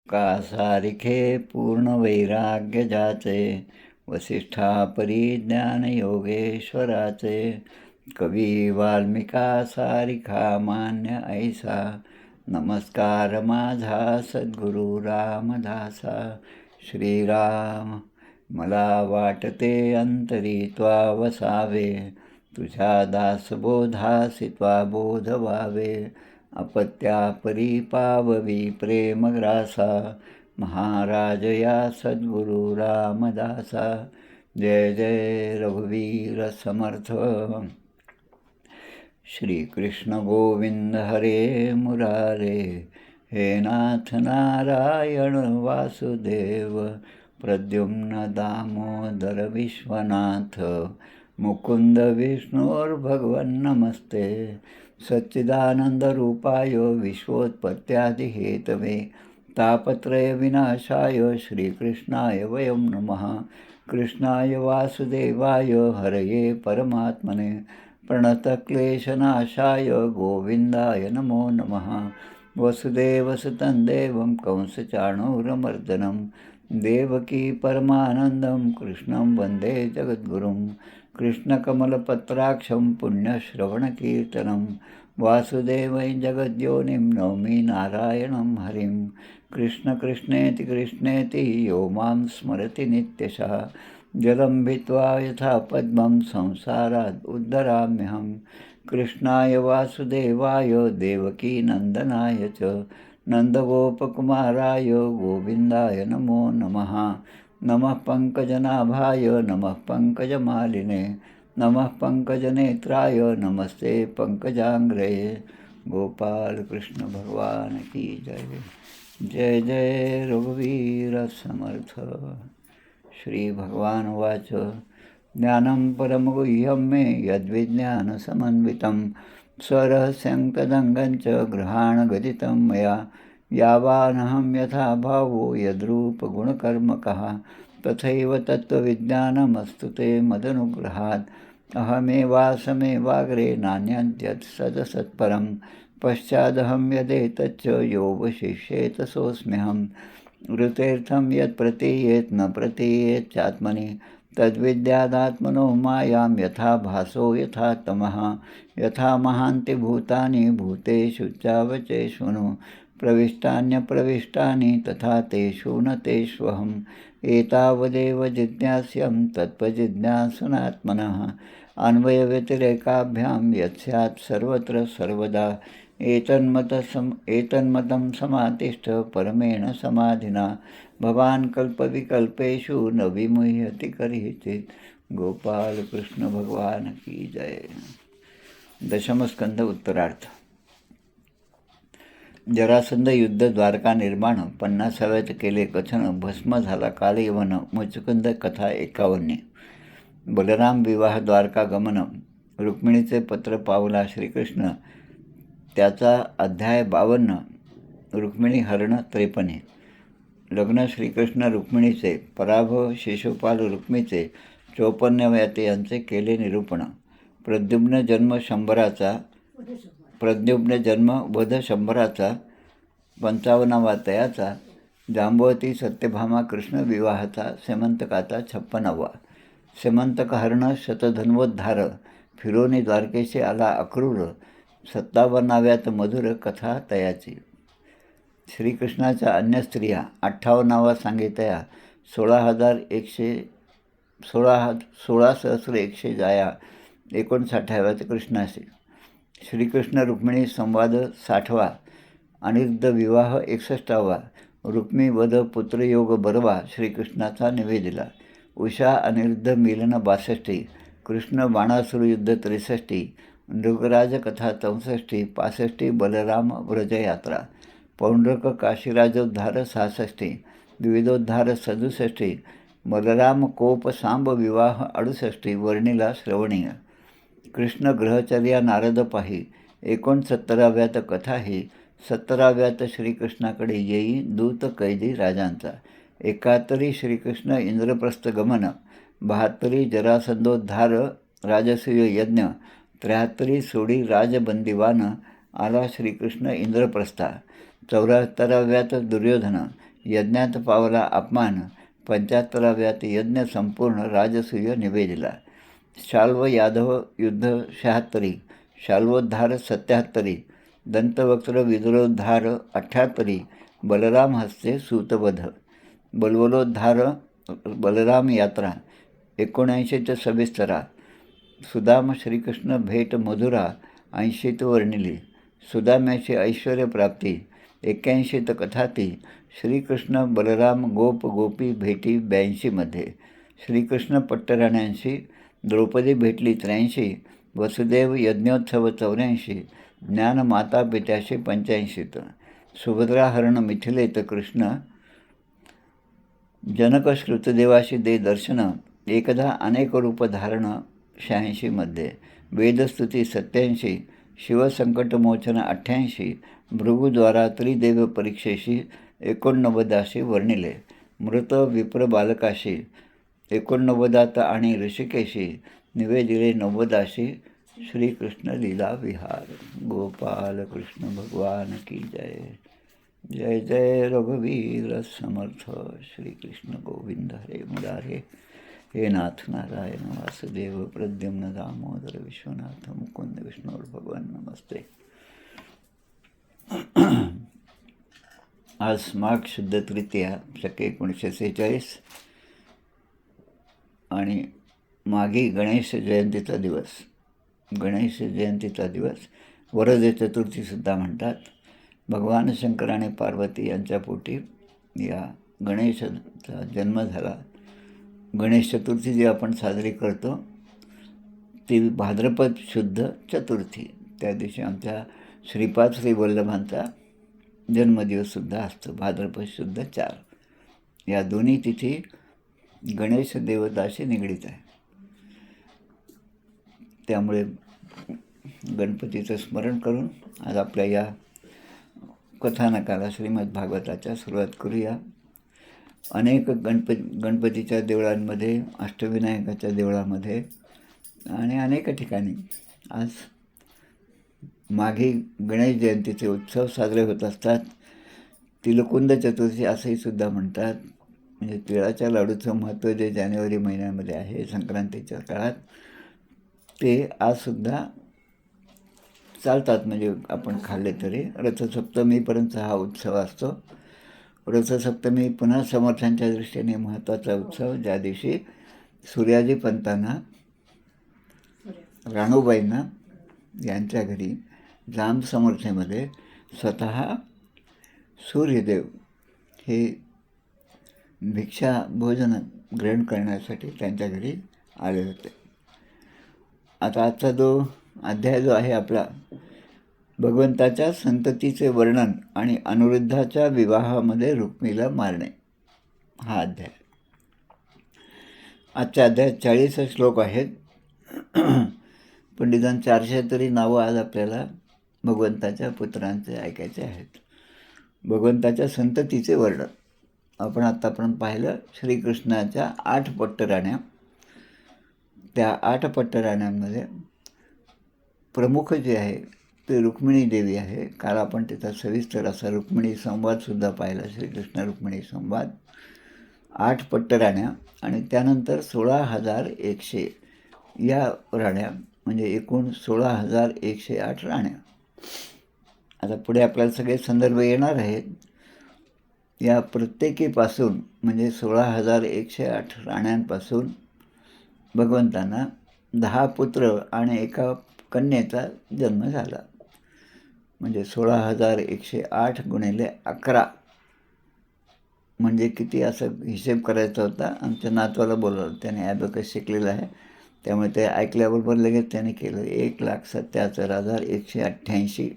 का सारिखे पूर्ण वैराग्य जाचे, वसिष्ठा परिज्ञान योगेश्वराचे. कवी वाल्मिका सारिखा मान्य ऐसा, नमस्कार माझा सद्गुरु रामदासा. श्रीराम मला वाटते अंतरी त्वा वसावे, तुझ्या दासबोधासी त्वा बोध व्हावे. अपत्यापरी पाववी प्रेमग्रासा, महाराज या सद्गुरु रामदासा. जय जय रघुवीर समर्थ. श्रीकृष्ण गोविंद हरे मुरारे, हे नाथ नारायण वासुदेव. प्रद्युम्न दामोदर विश्वनाथ, मुकुंद विष्णुर्भगवन् नमस्ते. सच्चिदानंदरूपाय विश्वोत्पत्त्यादिहेतवे, तापत्रय विनाशाय श्रीकृष्णाय वयं नमः. कृष्णाय वासुदेवाय हरये परमात्मने, प्रणतक्लेशनाशाय गोविंदाय नमो नमः. वसुदेवसुतं देवं कंसचाणूरमर्दनं, देवकी परमानन्दं कृष्णं वन्दे जगद्गुरुं. कृष्णकमलपत्राक्षं पुण्यश्रवणकीर्तनं, वासुदेवै जगद्योनिं नौमि नारायणं हरिं. कृष्ण कृष्णेति कृष्णेति यो मां स्मरति नित्यशः, जलं भित्वा यथा पद्मं संसारात् उद्धराम्यहं. कृष्णाय वासुदेवाय देवकीनन्दनाय च, नन्दगोपकुमाराय गोविन्दाय नमो नमः. नमः पङ्कजनाभाय नमः पङ्कजमालिने, नमः पङ्कजनेत्राय नमस्ते पङ्कजाङ्ग्रये. गोपाल कृष्ण भगवान की जय. जय जय रघुवीर समर्थ. श्री भगवान उवाच, ज्ञानं परमगुह्यं मे यद्विज्ञानसमन्वितं, स्वरहस्यं तदङ्गं च गृहाणगदितं मया. यावानहं यथा भावो यद्रूपगुणकर्मकः, तथैव तत्त्वविज्ञानमस्तु ते मदनुग्रहात्. अहमेवासमेवाग्रे नान्यद्यत् सदसत्परं, पश्चादहं यदेतच्च योऽवशिष्येत सोऽस्म्यहं. ऋतेर्थं यत् प्रतीयेत् न प्रतीयेत् चात्मनि, तद्विद्यादात्मनो मायां यथा भासो यथा तमः. यथा महान्ति भूतानि भूतेषु चावचेष्वनु, प्रविष्टान्यप्रविष्टानि तथा तेषु न तेष्वहम्. एतावदेव जिज्ञास्यं तत्त्वजिज्ञासनात्मनः, अन्वयव्यतिरेकाभ्यां यत्स्यात् सर्वत्र सर्वदा. एतन्मतं समातिष्ठ परमेण समाधिना, भवान् कल्पविकल्पेषु न विमुह्यति करिचित्. गोपाल कृष्ण भगवान की जय. दशमस्कंद उत्तरार्थ. जरासंध युद्ध द्वारका निर्माण 50व्यात केले कथन, भस्म झाला कालयवन मुचकुंद कथा 51. बलराम विवाह द्वारका गमन, रुक्मिणीचे पत्र पावला श्रीकृष्ण त्याचा अध्याय 52. रुक्मिणी हरण 53. लग्न श्रीकृष्ण रुक्मिणीचे, पराभव शिशुपाल रुक्मीचे 54व्यात यांचे केले निरूपण. प्रद्युम्न जन्म 100चा, वध 100चा, 55वा तयाचा, जांबवती सत्यभामा कृष्ण विवाहाचा, सेमंतकाचा 56वा. सेमंतक हरण शतधन्वोद्धार, फिरोनी द्वारकेशी आला अक्रूर 57व्यात मधुर कथा तयाची. श्रीकृष्णाच्या अन्य स्त्रिया 58वा सांगितया, 16,100 जाया 59व्यात कृष्णाशी. श्रीकृष्ण रुक्मिणी संवाद 60वा, अनिरुद्ध विवाह 61वा, रुक्मी वध पुत्रयोग बरवा श्रीकृष्णाचा निवेदिला. उषा अनिरुद्ध मिलन 62, कृष्ण बाणासुर युद्ध 63, नृगराज कथा 64, 65 बलराम व्रजयात्रा. पौंड्रक काशीराजोद्धार 66, द्विविधोद्धार 67, बलराम कोप सांब विवाह 68 वर्णिला श्रवणीय. कृष्ण ग्रहचर्या नारद पाही 69व्यात कथा ही. 70व्यात श्रीकृष्णाकडे येई दूत कैदी राजांचा. 71 श्रीकृष्ण इंद्रप्रस्थ गमन, 72 जरासंधोद्धार राजसूय यज्ञ, 73 सोडी राजबंदिवान आला श्रीकृष्ण इंद्रप्रस्था. 74व्यात दुर्योधन, यज्ञात पावला अपमान, 75व्यात यज्ञ संपूर्ण, राजसूय निवेदिला. शाल्व यादव युद्ध 76, शाल्वोद्धार 77, दंतवक्त्र विदुरोद्धार 78, बलराम हस्ते सूतवध, बलवलोद्धार बलराम यात्रा 79 ते 76, सुदाम श्रीकृष्ण भेट मधुरा 80 वर्णिली, सुदाम्याची ऐश्वर्यप्राप्ती 81 कथाती, श्रीकृष्ण बलराम गोप गोपी भेटी 82, श्रीकृष्ण पट्टराण्यांशी द्रौपदी भेटली 83, वसुदेव यज्ञोत्सव 84, ज्ञान माता पित्याशी 85, सुभद्राहरण मिथिलेत कृष्ण, जनक श्रुतदेवाशी दे दर्शन, एकदा अनेक रूप धारण 86, वेदस्तुती 87, शिवसंकटमोचन 88, भृगुद्वारा त्रिदेव परीक्षेशी 89 वर्णिले, मृत विप्र बालकाशी 89 आणि ऋषिकेशी निवेदिले 90. श्रीकृष्ण लीला विहार. गोपाल कृष्ण भगवान की जय. जय जय रघुवीर समर्थ. श्रीकृष्ण गोविंद हरे मुरारे. हे नाथ नारायण वासुदेव प्रद्युम्न दामोदर विश्वनाथ मुकुंद विष्णुर भगवान नमस्ते. आज माघ शुद्ध तृतीया शके 1946 आणि माघी गणेश जयंतीचा दिवस. गणेश जयंतीचा दिवस वरदे चतुर्थीसुद्धा म्हणतात. भगवान शंकर आणि पार्वती यांच्या पोटी या गणेशाचा जन्म झाला. गणेश चतुर्थी जी आपण साजरी करतो ती भाद्रपद शुद्ध चतुर्थी. त्या दिवशी आमच्या श्रीपाद श्री वल्लभांचा जन्मदिवससुद्धा असतो. भाद्रपद शुद्ध 4 या दोन्ही तिथी गणेश देवताशी निगडीत आहे. त्यामुळे गणपतीचं स्मरण करून आज आपल्या या कथानकाला श्रीमद भागवताच्या सुरुवात करूया. अनेक गणपतीच्या देवळांमध्ये, अष्टविनायकाच्या देवळामध्ये आणि अनेक ठिकाणी आज माघी गणेश जयंतीचे उत्सव साजरे होत असतात. तिलकुंद चतुर्थी असंही सुद्धा म्हणतात. म्हणजे तिळाच्या लाडूचं महत्त्व जे जानेवारी महिन्यामध्ये आहे संक्रांतीच्या काळात, ते आजसुद्धा चालतात. म्हणजे आपण खाल्ले तरी रथसप्तमीपर्यंत हा उत्सव असतो. रथसप्तमी पुन्हा समर्थांच्या दृष्टीने महत्त्वाचा उत्सव, ज्या दिवशी सूर्याजी पंतांना, राणूबाईंना यांच्या घरी जांब समर्थेमध्ये स्वतः सूर्यदेव हे भिक्षा भोजन ग्रहण करण्यासाठी त्यांच्या घरी आले होते. आता आजचा अध्याय जो आहे आपला, भगवंताच्या संततीचे वर्णन आणि अनिरुद्धाच्या विवाहामध्ये रुक्मिणीला मारणे, हा अध्याय. आजच्या अध्यायात 40 श्लोक आहेत. पण निदान 400 तरी नावं आज आपल्याला भगवंताच्या पुत्रांचे ऐकायचे आहेत. भगवंताच्या संततीचे वर्णन आपण आत्तापर्यंत पाहिलं. श्रीकृष्णाच्या 8 पट्टराण्या. त्या 8 पट्टराण्यांमध्ये प्रमुख जे आहे ते रुक्मिणी देवी आहे. काल आपण त्याचा सविस्तर असा रुक्मिणी संवादसुद्धा पाहिला, श्रीकृष्ण रुक्मिणी संवाद. 8 पट्टराण्या आणि त्यानंतर 16,100 या राण्या, म्हणजे एकूण 16,108 राण्या. आता पुढे आपल्याला सगळे संदर्भ येणार आहेत. या प्रत्येकीपासून म्हणजे 16,108 राण्यांपासून भगवंतांना 10 पुत्र आणि एका कन्येचा जन्म झाला. म्हणजे 16,108 गुणिले 11 म्हणजे किती, असं हिशेब करायचा होता. आमच्या नातवाला बोलवलं, त्याने ॲबॅकस शिकलेलं आहे, त्यामुळे ते ऐकल्याबरोबर लगेच त्याने केलं. 1,77,188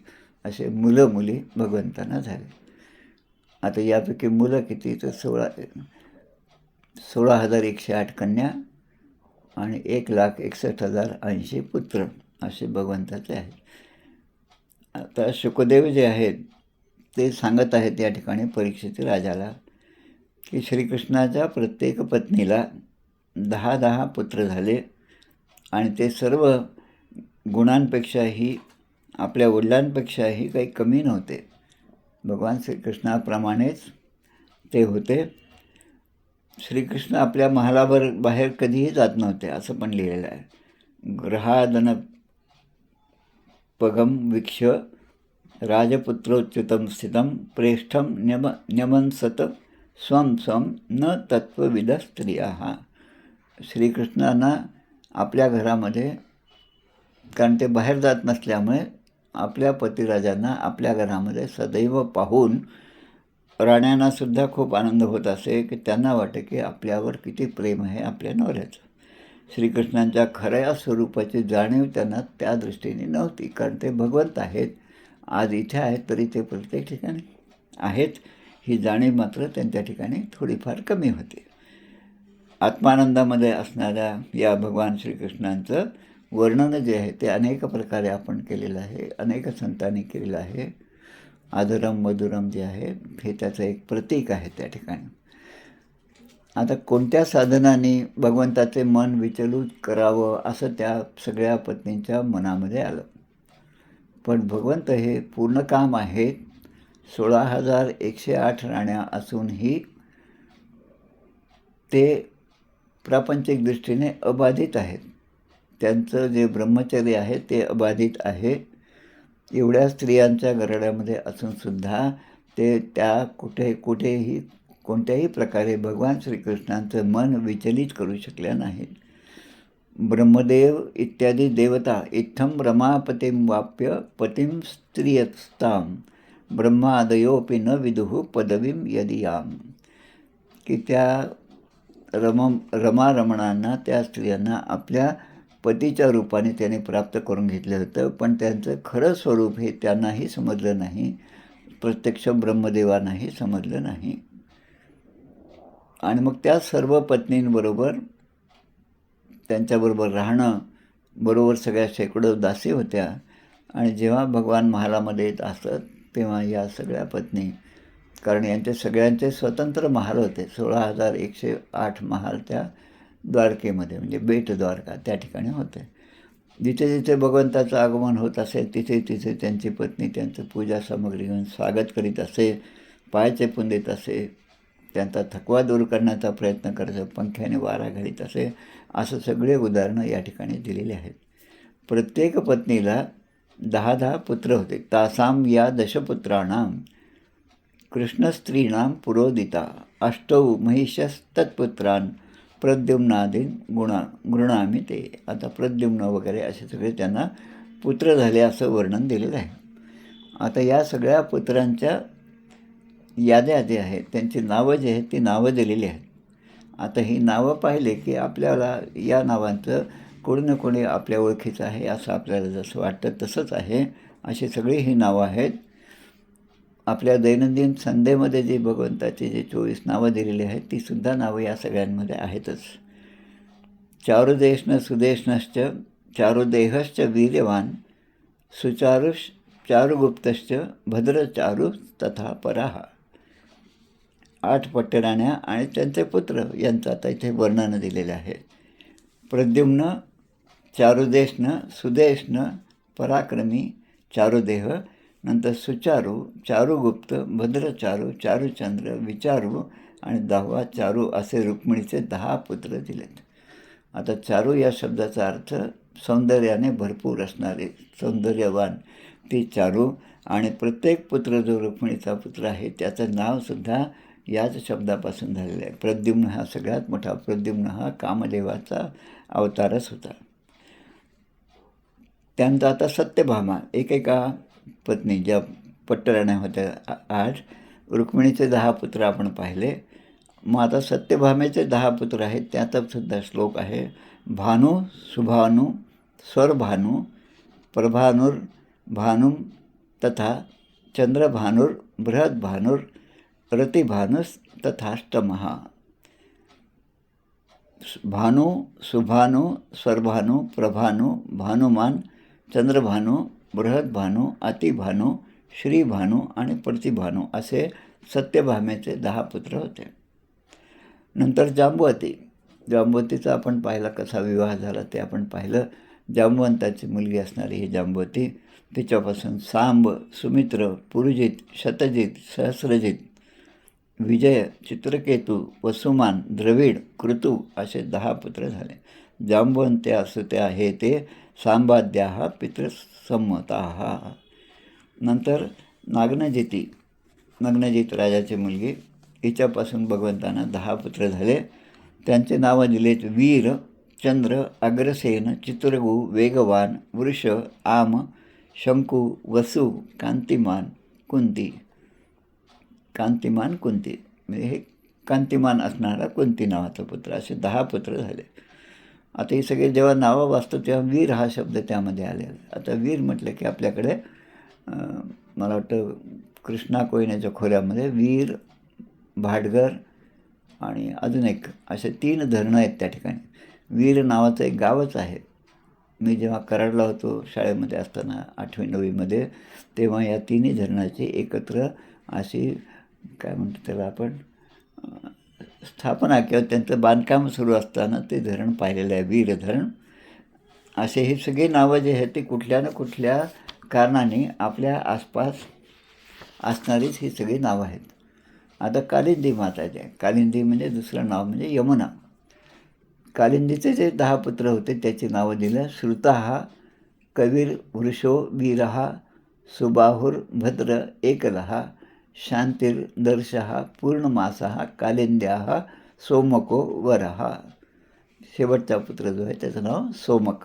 असे मुलं मुली भगवंतांना झाले. आता यापैकी मुलं किती, तर 16,108 कन्या आणि 1,61,080 पुत्र असे भगवंताचे आहेत. आता शुकदेव जे आहेत ते सांगत आहेत या ठिकाणी परीक्षित राजाला की श्रीकृष्णाच्या प्रत्येक पत्नीला 10 पुत्र झाले आणि ते सर्व गुणांपेक्षाही, आपल्या वडिलांपेक्षाही काही कमी नव्हते. भगवान श्रीकृष्णाप्रमाणेच ते होते. श्रीकृष्ण आपल्या महालावर बाहेर कधीही जात नव्हते असं पण लिहिलेलं आहे. ग्रहादन पगम वीक्ष राजपुत्रोच्युतं स्थितं प्रेष्ठं न्यमंसत स्वं स्वं न तत्त्वविद स्त्रिया. श्रीकृष्णांना आपल्या घरामध्ये, कारण ते बाहेर जात नसल्यामुळे आपल्या पतिराजांना आपल्या घरामध्ये सदैव पाहून राण्यांनासुद्धा खूप आनंद होत असे, की त्यांना वाटे की आपल्यावर किती प्रेम आहे आपल्या नवऱ्याचं. श्रीकृष्णांच्या खऱ्या स्वरूपाची जाणीव त्यांना त्या दृष्टीने नव्हती, कारण ते भगवंत आहेत, आज इथे आहेत तरी ते प्रत्येक ठिकाणी आहेत, ही जाणीव मात्र त्यांच्या ठिकाणी थोडीफार कमी होती. आत्मानंदामध्ये असणाऱ्या या भगवान श्रीकृष्णांचं वर्णन जे आहे ते अनेक प्रकारे आपण केलेलं आहे, अनेक संतांनी केलेलं आहे. आदरम मधुरम जे आहे हे त्याचं एक प्रतीक आहे त्या ठिकाणी. आता कोणत्या साधनाने भगवंताचे मन विचलित करावं असं त्या सगळ्या पत्नींच्या मनामध्ये आलं. पण भगवंत हे पूर्ण काम आहेत. 16,108 राण्या असूनही ते प्रापंचिक दृष्टीने अबाधित आहेत. त्यांचं जे ब्रह्मचर्य आहे ते अबाधित आहे. एवढ्या स्त्रियांच्या घराण्यामध्ये असूनसुद्धा ते त्या कुठेही कोणत्याही प्रकारे भगवान श्रीकृष्णांचं मन विचलित करू शकल्या नाहीत. ब्रह्मदेव इत्यादी देवता इत्थं रमापतीं वाप्य पतिं स्त्रियस्तां ब्रह्मादयोपि न विदुः पदवीं यदियाम. की त्या रमारमणांना, त्या स्त्रियांना आपल्या पतीच्या रूपाने त्याने प्राप्त करून घेतलं होतं, पण त्यांचं खरं स्वरूप हे त्यांनाही समजलं नाही, प्रत्यक्ष ब्रह्मदेवांनाही समजलं नाही. आणि मग त्या सर्व पत्नींबरोबर त्यांच्याबरोबर राहणं, बरोबर सगळ्या शेकडो दासी होत्या. आणि जेव्हा भगवान महालामध्ये येत असत तेव्हा या सगळ्या पत्नी, कारण यांचे सगळ्यांचे स्वतंत्र महाल होते. 16,108 महाल त्या द्वारकेमध्ये, म्हणजे बेट द्वारका त्या ठिकाणी होते. जिथे जिथे भगवंताचं आगमन होत असेल तिथे तिथे त्यांची पत्नी त्यांचं पूजा सामग्री घेऊन स्वागत करीत असे, पाय चेपून देत असे, त्यांचा थकवा दूर करण्याचा प्रयत्न करत, पंख्याने वारा घालीत असे. असं सगळे उदाहरणं या ठिकाणी दिलेली आहेत. प्रत्येक पत्नीला 10 पुत्र होते. तासाम या दशपुत्राणां कृष्णस्त्रीणां पुरोदिता अष्टौ महिषस्तत्पुत्रान् प्रद्युम्नादीन गृणामी ते. आता प्रद्युम्न वगैरे असे सगळे त्यांना पुत्र झाले असं वर्णन दिलेलं आहे. आता या सगळ्या पुत्रांच्या याद्या जे आहेत, त्यांची नावं जी आहेत ती नावं दिलेली आहेत. आता ही नावं पाहिले की आपल्याला या नावांचं कोणी ना कोणी आपल्या ओळखीचं आहे असं आपल्याला जसं वाटतं तसंच आहे. अशी सगळी ही नावं आहेत. आपल्या दैनंदिन संध्येमध्ये जी भगवंताची जी 24 नावं दिलेली आहेत तीसुद्धा नावं या सगळ्यांमध्ये आहेतच. चारुदेशनं सुदेशनश्च चारुदेहश्च वीर्यवान चारुगुप्तश्च भद्रचारु तथा पराः. 8 पट्टराण्या आणि त्यांचे पुत्र यांचं आता इथे वर्णन दिलेलं आहे. प्रद्युम्न, चारुदेशनं, सुदेशनं, पराक्रमी, चारुदेह, नंतर सुचारू, चारुगुप्त, भद्रचारू, चारुचंद्र, विचारू आणि 10वा चारू असे रुक्मिणीचे 10 पुत्र दिलेत. आता चारू या शब्दाचा अर्थ सौंदर्याने भरपूर असणारे, सौंदर्यवान ती चारू. आणि प्रत्येक पुत्र जो रुक्मिणीचा पुत्र आहे त्याचं नावसुद्धा याच शब्दापासून झालेलं आहे. प्रद्युम्न हा सगळ्यात मोठा. प्रद्युम्न हा कामदेवाचा अवतारच होता. त्यांचा आता सत्यभामा, एकेका पत्नी ज्या पट्टराण्या होत्या 8, रुक्मिणीचे 10 पुत्र आपण पाहिले. मग आता सत्यभामेचे 10 पुत्र आहेत. त्यातसुद्धा श्लोक आहे. भानू, सुभानू, स्वरभानू, प्रभानुर्भानुं तथा चंद्रभानुर बृहद्भानुर रतिभानुस तथाष्टमः. भानु, सुभानु, स्वरभानु, प्रभानु, भानुमान, चंद्रभानु, बृहद्भानु, अतिभानु, श्रीभानु आणि प्रतिभानु असे सत्यभामेचे 10 पुत्र होते. नंतर जांबवतीचा आपण पाहिला कसा विवाह झाला ते आपण पाहिलं. जांबवंताची मुलगी असणारी ही जांबवती, तिच्यापासून सांब, सुमित्र, पुरुजित, शतजित, सहस्रजित विजय, चित्रकेतू, वसुमान, द्रविड, कृतू असे 10 पुत्र झाले. जांबवंत्या सुत्या हे ते सांबाद्या पितृसम्मता. नंतर नग्नजित राजाची मुलगी, हिच्यापासून भगवंतांना 10 पुत्र झाले. त्यांचे नावं दिलेत वीर, चंद्र, अग्रसेन, चित्रगु, वेगवान, वृष, आम, शंकू, वसु, कांतिमान, कुंती. म्हणजे हे कांतिमान असणारा कुंती नावाचा पुत्र, असे 10 पुत्र झाले. आता हे सगळे जेव्हा नावं वाचतो तेव्हा वीर हा शब्द त्यामध्ये आलेला. आता वीर म्हटलं की आपल्याकडे मला वाटतं कृष्णा कोयनेच्या खोऱ्यामध्ये वीर, भाटघर आणि अजून एक असे 3 धरणं आहेत त्या ठिकाणी. वीर नावाचं एक गावच आहे. मी जेव्हा कराडला होतो शाळेमध्ये असताना 8वी 9वीमध्ये, तेव्हा या 3ही धरणाची एकत्र अशी काय म्हणतो त्याला आपण स्थापना किंवा त्यांचं बांधकाम सुरू असताना ते धरण पाहिलेलं आहे, वीर धरण. असे हे सगळे नावं जे आहेत ते कुठल्या ना कुठल्या कारणाने आपल्या आसपास असणारीच ही सगळी नावं आहेत. आता कालिंदी माताचे, कालिंदी म्हणजे दुसरं नाव म्हणजे यमुना. कालिंदीचे जे 10 पुत्र होते त्याची नावं दिलं. श्रुता, कवीर, वृषो, वीरहा, सुबाहुर्भद्र, एकलहा, शांतिर्दर्शः, पूर्णमासः, कालिंद्याः, सोमको, वरहा. शेवटचा पुत्र जो आहे त्याचं नाव सोमक.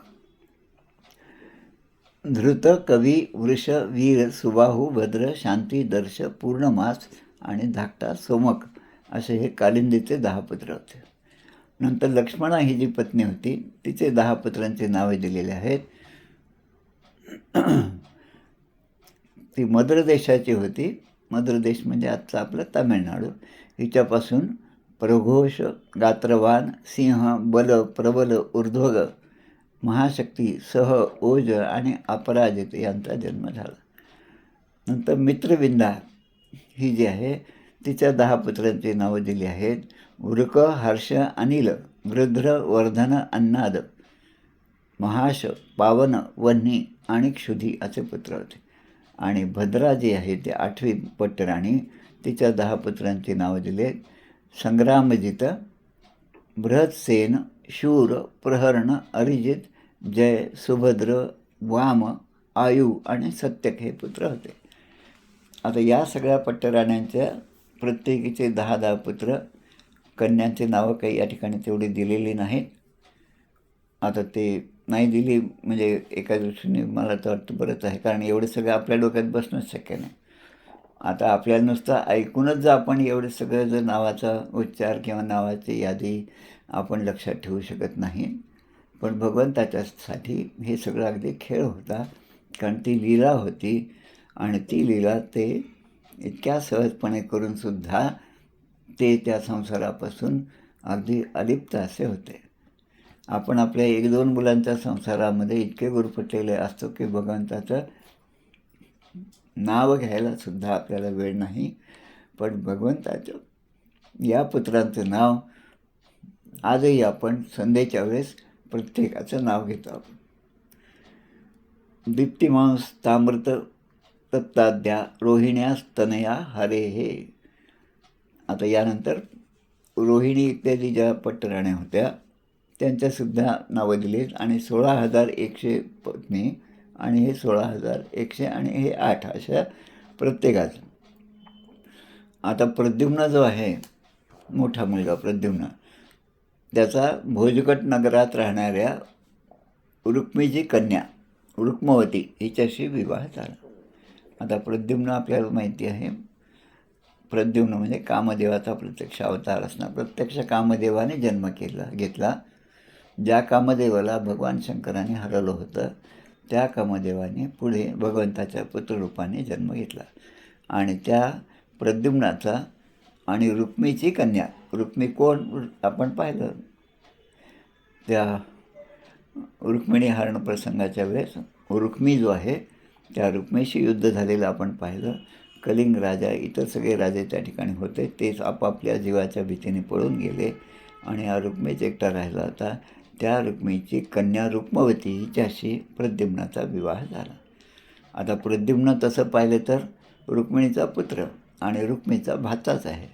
धृत, कवी, वृष, वीर, सुबाहू, भद्र, शांती, दर्श, पूर्णमास आणि धाकटा सोमक असे हे कालिंदीचे 10 पुत्र होते. नंतर लक्ष्मणा ही जी पत्नी होती तिचे 10 पुत्रांची नावे दिलेली आहेत. ती मद्र देशाची होती. मद्र देश म्हणजे आजचं आपलं तामिळनाडू. हिच्यापासून प्रघोष, गात्रवान, सिंह, बल, प्रबल, ऊर्ध्वग, महाशक्ती, सह, ओज आणि अपराजित यांचा जन्म झाला. नंतर मित्रविंदा ही जी आहे तिच्या 10 पुत्रांची नावं दिली आहेत. वृक, हर्ष, अनिल, वृद्र, वर्धन, अन्नाद, महाश, पावन, वन्ही आणि क्षुधी असे पुत्र होते. आणि भद्रा जी आहे ती 8वी पट्टराणी, तिच्या 10 पुत्रांची नावं दिली. संग्रामजित, बृहत्सेन, शूर, प्रहर्ण, अरिजित, जय, सुभद्र, वाम, आयु आणि सत्यक हे पुत्र होते. आता या सगळ्या पट्टराण्यांच्या प्रत्येकीचे 10-10 पुत्र. कन्यांची नावं काही या ठिकाणी तेवढी दिलेली नाहीत. आता ते नाही दिली म्हणजे एका दृष्टीने मला तर वाटतं बरंच आहे, कारण एवढं सगळं आपल्या डोक्यात बसणंच शक्य नाही. आता आपल्याला नुसतं ऐकूनच जर आपण एवढं सगळं जर नावाचा उच्चार किंवा नावाची यादी आपण लक्षात ठेवू शकत नाही. पण भगवंताच्यासाठी हे सगळं अगदी खेळ होता, कारण ती लीला होती. आणि ती लीला ते इतक्या सहजपणे करूनसुद्धा ते त्या संसारापासून अगदी अलिप्त असे होते. आपण आपल्या 1-2 मुलांच्या संसारामध्ये इतके गुरफटलेले असतो की भगवंताचं नाव घ्यायला सुद्धा आपल्याला वेळ नाही. पण भगवंताचं या पुत्रांचं नाव आजही आपण संध्येच्या वेळेस प्रत्येकाचं नाव घेतो. आपण दीप्तिमांस, ताम्रत, तत्ताद्या, रोहिण्यास्तनया हरे हे. आता यानंतर रोहिणी इत्यादी ज्या पट्टराण्या होत्या त्यांच्यासुद्धा नावं दिलीत. आणि 16,100 पत्नी आणि हे 16,100 आणि हे 8 अशा प्रत्येकाचं. आता प्रद्युम्न जो आहे मोठा मुलगा प्रद्युम्न, त्याचा भोजगट नगरात राहणाऱ्या रुक्मिणीची कन्या रुक्मवती हिच्याशी विवाह झाला. आता प्रद्युम्न आपल्याला माहिती आहे, प्रद्युम्न म्हणजे कामदेवाचा प्रत्यक्ष अवतार असणार. प्रत्यक्ष कामदेवाने जन्म घेतला. ज्या कामदेवाला भगवान शंकराने हरवलं होतं त्या कामदेवाने पुढे भगवंताच्या पुत्ररूपाने जन्म घेतला. आणि त्या प्रद्युम्नाचा आणि रुक्मिणीची कन्या, रुक्मिणी कोण आपण पाहिलं त्या रुक्मिणी हरण प्रसंगाच्या वेळेस. रुक्मिणी जो आहे त्या रुक्मिणीशी युद्ध झालेलं आपण पाहिलं. कलिंग राजा, इतर सगळे राजे त्या ठिकाणी होते, तेच आपापल्या जीवाच्या भीतीने पळून गेले आणि हा रुक्मिणीच एकटा राहिला होता. त्या रुक्मिणीची कन्या रुक्मवती हिच्याशी प्रद्युम्नाचा विवाह झाला. आता प्रद्युम्न तसं पाहिलं तर रुक्मिणीचा पुत्र आणि रुक्मिणीचा भाचाच आहे.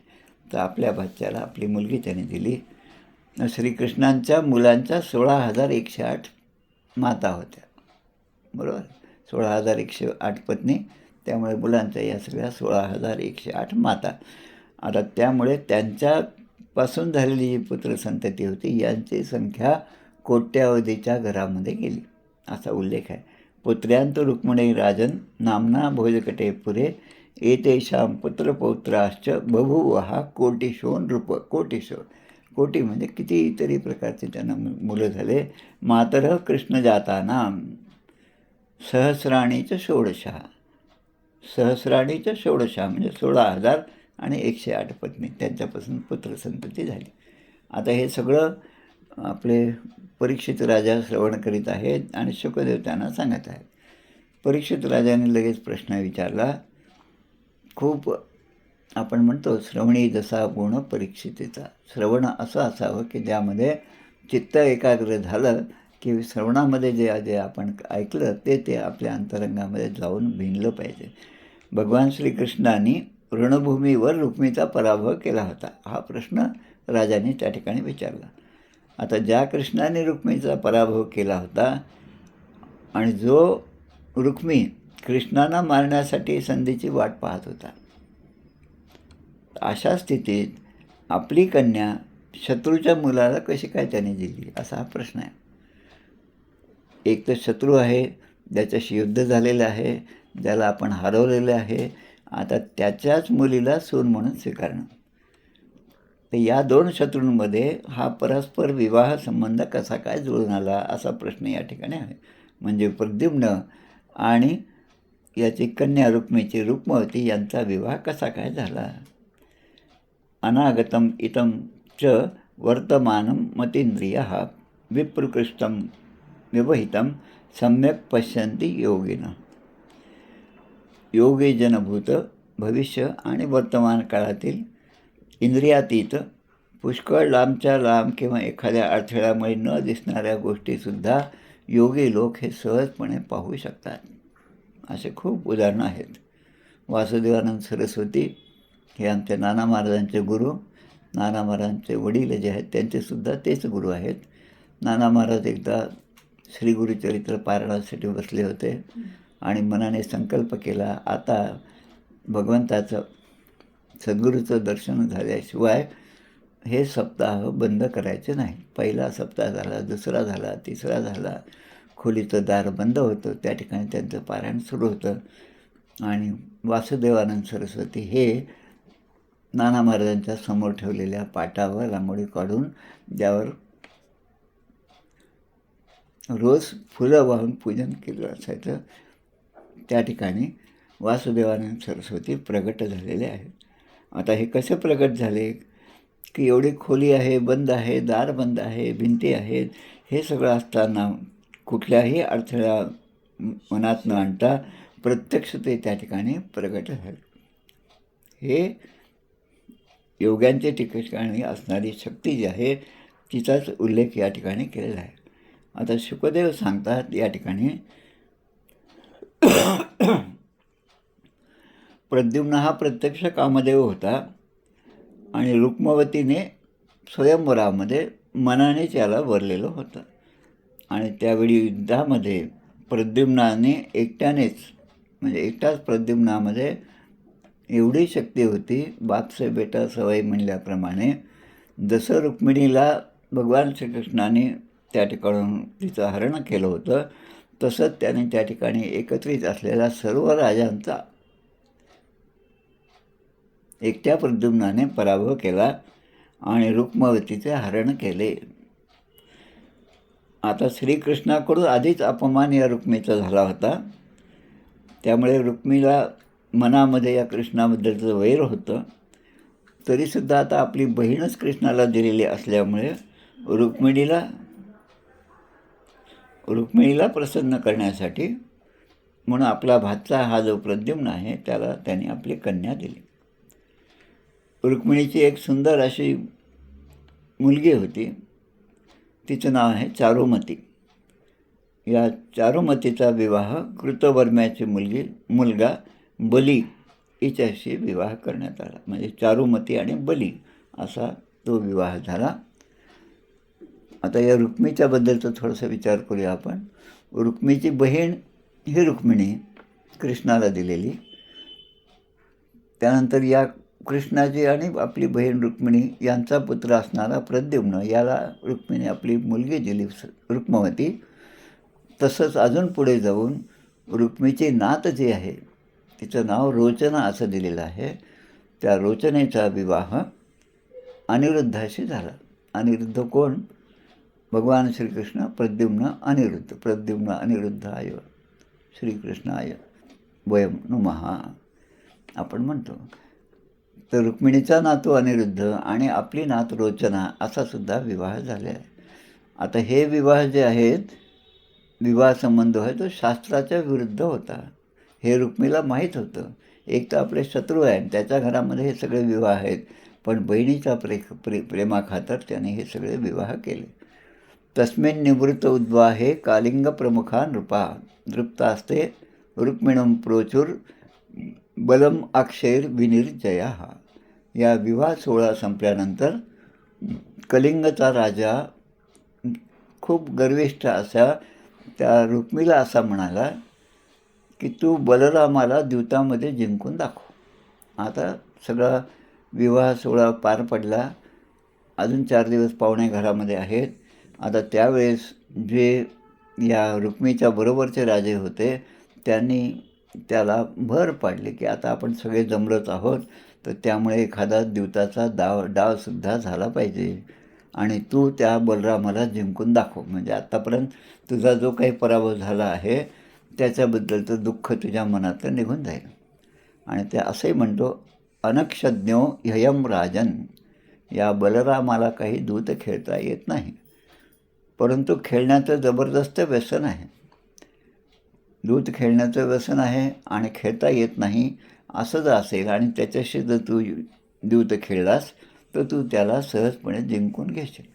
तर आपल्या भाच्याला आपली मुलगी त्याने दिली. श्रीकृष्णांच्या मुलांच्या 16,108 माता होत्या, बरोबर. 16,108 पत्नी, त्यामुळे मुलांच्या या सगळ्या 16,108 माता. आता त्यामुळे त्यांच्यापासून झालेली जी पुत्रसंतती होती यांची संख्या कोट्यावधीच्या घरामध्ये गेली असा उल्लेख आहे. पुत्र्यांत रुक्मिणी राजन नामना भोजकटे पुरे एतेषां पुत्रपौत्राश्च बभूवः कोटिशो नृप. कोटी म्हणजे कितीतरी प्रकारचे त्यांना मुलं झाले. मातरः कृष्णजातानां सहस्राणीच षोडशः. सहस्राणीच षोडशः म्हणजे 16,108 पत्नी, त्यांच्यापासून पुत्रसंतती झाली. आता हे सगळं आपले परीक्षित राजा श्रवण करीत आहेत आणि शुकदेव त्यांना सांगत आहेत. परीक्षित राजाने लगेच प्रश्न विचारला. खूप आपण म्हणतो श्रवणी जसा गुण परीक्षितेचा. श्रवण असं असावं की ज्यामध्ये चित्त एकाग्र झालं की श्रवणामध्ये जे आपण ऐकलं ते आपल्या अंतरंगामध्ये जाऊन भिनलं पाहिजे. भगवान श्रीकृष्णाने रणभूमीवर रुक्मीचा पराभव केला होता, हा प्रश्न राजाने त्या ठिकाणी विचारला. आता ज्या कृष्णाने रुक्मीचा पराभव केला होता आणि जो रुक्मी कृष्णांना मारण्यासाठी संधीची वाट पाहत होता, अशा स्थितीत आपली कन्या शत्रूच्या मुलाला कशी काय त्याने दिली, असा हा प्रश्न आहे. एक तर शत्रू आहे, ज्याच्याशी युद्ध झालेलं आहे, ज्याला आपण हरवलेलं आहे, आता त्याच्याच मुलीला सून म्हणून स्वीकारणं. तर या दोन शत्रूंमध्ये हा परस्पर विवाह संबंध कसा काय जुळून आला, असा प्रश्न या ठिकाणी आहे. म्हणजे प्रद्युम्न आणि याची कन्या रुक्मीची रुक्मवती यांचा विवाह कसा काय झाला. अनागतम इतम च वर्तमानम मतींद्रियः विप्रकृष्टम व्यवहितम सम्यक पश्यन्ति योगिनः. योगी जनभूत भविष्य आणि वर्तमान काळातील इंद्रियातीत पुष्कळ लांबच्या लांब किंवा एखाद्या अडथळ्यामुळे न दिसणाऱ्या गोष्टीसुद्धा योगी लोक हे सहजपणे पाहू शकतात. असे खूप उदाहरणं आहेत. वासुदेवानंद सरस्वती हे आमच्या नाना महाराजांचे गुरु. नाना महाराजांचे वडील जे आहेत त्यांचेसुद्धा तेच गुरु आहेत. नाना महाराज एकदा श्री गुरुचरित्र पारायणासाठी बसले होते आणि मनाने संकल्प केला, आता भगवंताचं सद्गुरूचं दर्शन झाल्याशिवाय हे सप्ताह बंद करायचे नाही. पहिला सप्ताह झाला, दुसरा झाला, तिसरा झाला, खोलीचं दार बंद होतं, त्या ठिकाणी त्यांचं पारायण सुरू होतं. आणि वासुदेवानंद सरस्वती हे नाना महाराजांच्या समोर ठेवलेल्या पाटावर रांगोळी काढून ज्यावर रोज फुलं वाहून पूजन केलं असायचं, त्या ठिकाणी वासुदेवानंद सरस्वती प्रगट झालेले आहेत. आता हे कसे प्रगट झाले की एवढी खोली आहे, बंद आहे, दार बंद आहे, भिंती आहेत, हे सगळं असताना कुठल्याही अडथळा मनात न आणता प्रत्यक्ष ते त्या ठिकाणी प्रगट झाले. हे योग्यांच्या ठिकाणी असणारी शक्ती जी आहे तिचाच उल्लेख या ठिकाणी केलेला आहे. आता शुकदेव सांगतात या ठिकाणी प्रद्युम्न हा प्रत्यक्ष कामदेव होता आणि रुक्मवतीने स्वयंवरामध्ये मनानेच याला वरलेलं होतं. आणि त्यावेळी युद्धामध्ये प्रद्युम्नाने एकट्यानेच म्हणजे एकटाच प्रद्युम्नामध्ये एवढी शक्ती होती, बापसे बेटा सवय म्हणल्याप्रमाणे, जसं रुक्मिणीला भगवान श्रीकृष्णाने त्या ठिकाणून तिचं हरण केलं होतं तसंच त्याने त्या ठिकाणी एकत्रित असलेल्या सर्व राजांचा एकट्या प्रद्युम्नाने पराभव केला आणि रुक्मवतीचे हरण केले. आता श्रीकृष्णाकडून आधीच अपमान या रुक्मीचा झाला होता, त्यामुळे रुक्मीला मनामध्ये या कृष्णाबद्दलचं वैर होतं. तरीसुद्धा आता आपली बहीणच कृष्णाला दिलेली असल्यामुळे रुक्मिणीला प्रसन्न करण्यासाठी म्हणून आपला भाचा हा जो प्रद्युम्न आहे त्याला त्यांनी आपली कन्या दिली. रुक्मिणीची एक सुंदर अशी मुलगी होती, तिचं नाव आहे चारुमती. या चारुमतीचा विवाह कृतवर्म्याची मुलगा बली हिच्याशी विवाह करण्यात आला. म्हणजे चारुमती आणि बली असा तो विवाह झाला. आता या रुक्मिच्याबद्दलचा थोडासा विचार करूया आपण. रुक्मिची बहीण ही रुक्मिणी कृष्णाला दिलेली. त्यानंतर या कृष्णाची आणि आपली बहीण रुक्मिणी यांचा पुत्र असणारा प्रद्युम्न याला रुक्मिणी आपली मुलगी दिली रुक्मवती. तसंच अजून पुढे जाऊन रुक्मिची नात जी आहे तिचं नाव रोचना असं दिलेलं आहे. त्या रोचनेचा विवाह अनिरुद्धाशी झाला. अनिरुद्ध कोण? भगवान श्रीकृष्ण प्रद्युम्न अनिरुद्ध. प्रद्युम्न अनिरुद्धाय श्रीकृष्णाय वयं नुमः आपण म्हणतो. तर रुक्मिणीचा नातू अनिरुद्ध आणि आपली नात रोचना असा सुद्धा विवाह झाले आहे. आता हे विवाह जे आहेत, विवाह संबंध आहे तो शास्त्राच्या विरुद्ध होता. हे रुक्मिणीला माहीत होतं. एक तर आपले शत्रू आहे आणि त्याच्या घरामध्ये हे सगळे विवाह आहेत, पण बहिणीचा प्रेमाखातर त्याने हे सगळे विवाह केले. तस्मिन् निवृत्त उद्वाहे कालिंग प्रमुखा नृपा नृप्तास्ते रुक्मिणं प्रोचुर बलम अक्षैर विनिर्जया. या विवाह सोहळा संपल्यानंतर कलिंगचा राजा खूप गर्विष्ठ असा त्या रुक्मिणीला असा म्हणाला की तू बलरामाला द्यूतामध्ये जिंकून दाखव. आता सगळा विवाह सोहळा पार पडला. अजून 4 दिवस पाहुणे घरामध्ये आहेत. आता त्यावेळेस जे या रुक्मिणीच्या बरोबरचे राजे होते त्यांनी त्याला भर पाडली की आता आपण सगळे जमलोच आहोत, तर त्यामुळे एखादा द्यूताचा डावसुद्धा झाला पाहिजे आणि तू त्या बलरामाला जिंकून दाखव. म्हणजे आत्तापर्यंत तुझा जो काही पराभव झाला आहे त्याच्याबद्दलचं दुःख तुझ्या मनातलं निघून जाईल. आणि ते असंही म्हणतो, अनक्षज्ञो ह्ययं राजन. या बलरामाला काही दूत खेळता येत नाही, परंतु खेळण्याचं जबरदस्त व्यसन आहे. दूत खेळण्याचं व्यसन आहे आणि खेळता येत नाही असं जर असेल आणि त्याच्याशी जर तू दूत खेळलास तर तू त्याला सहजपणे जिंकून घेशील.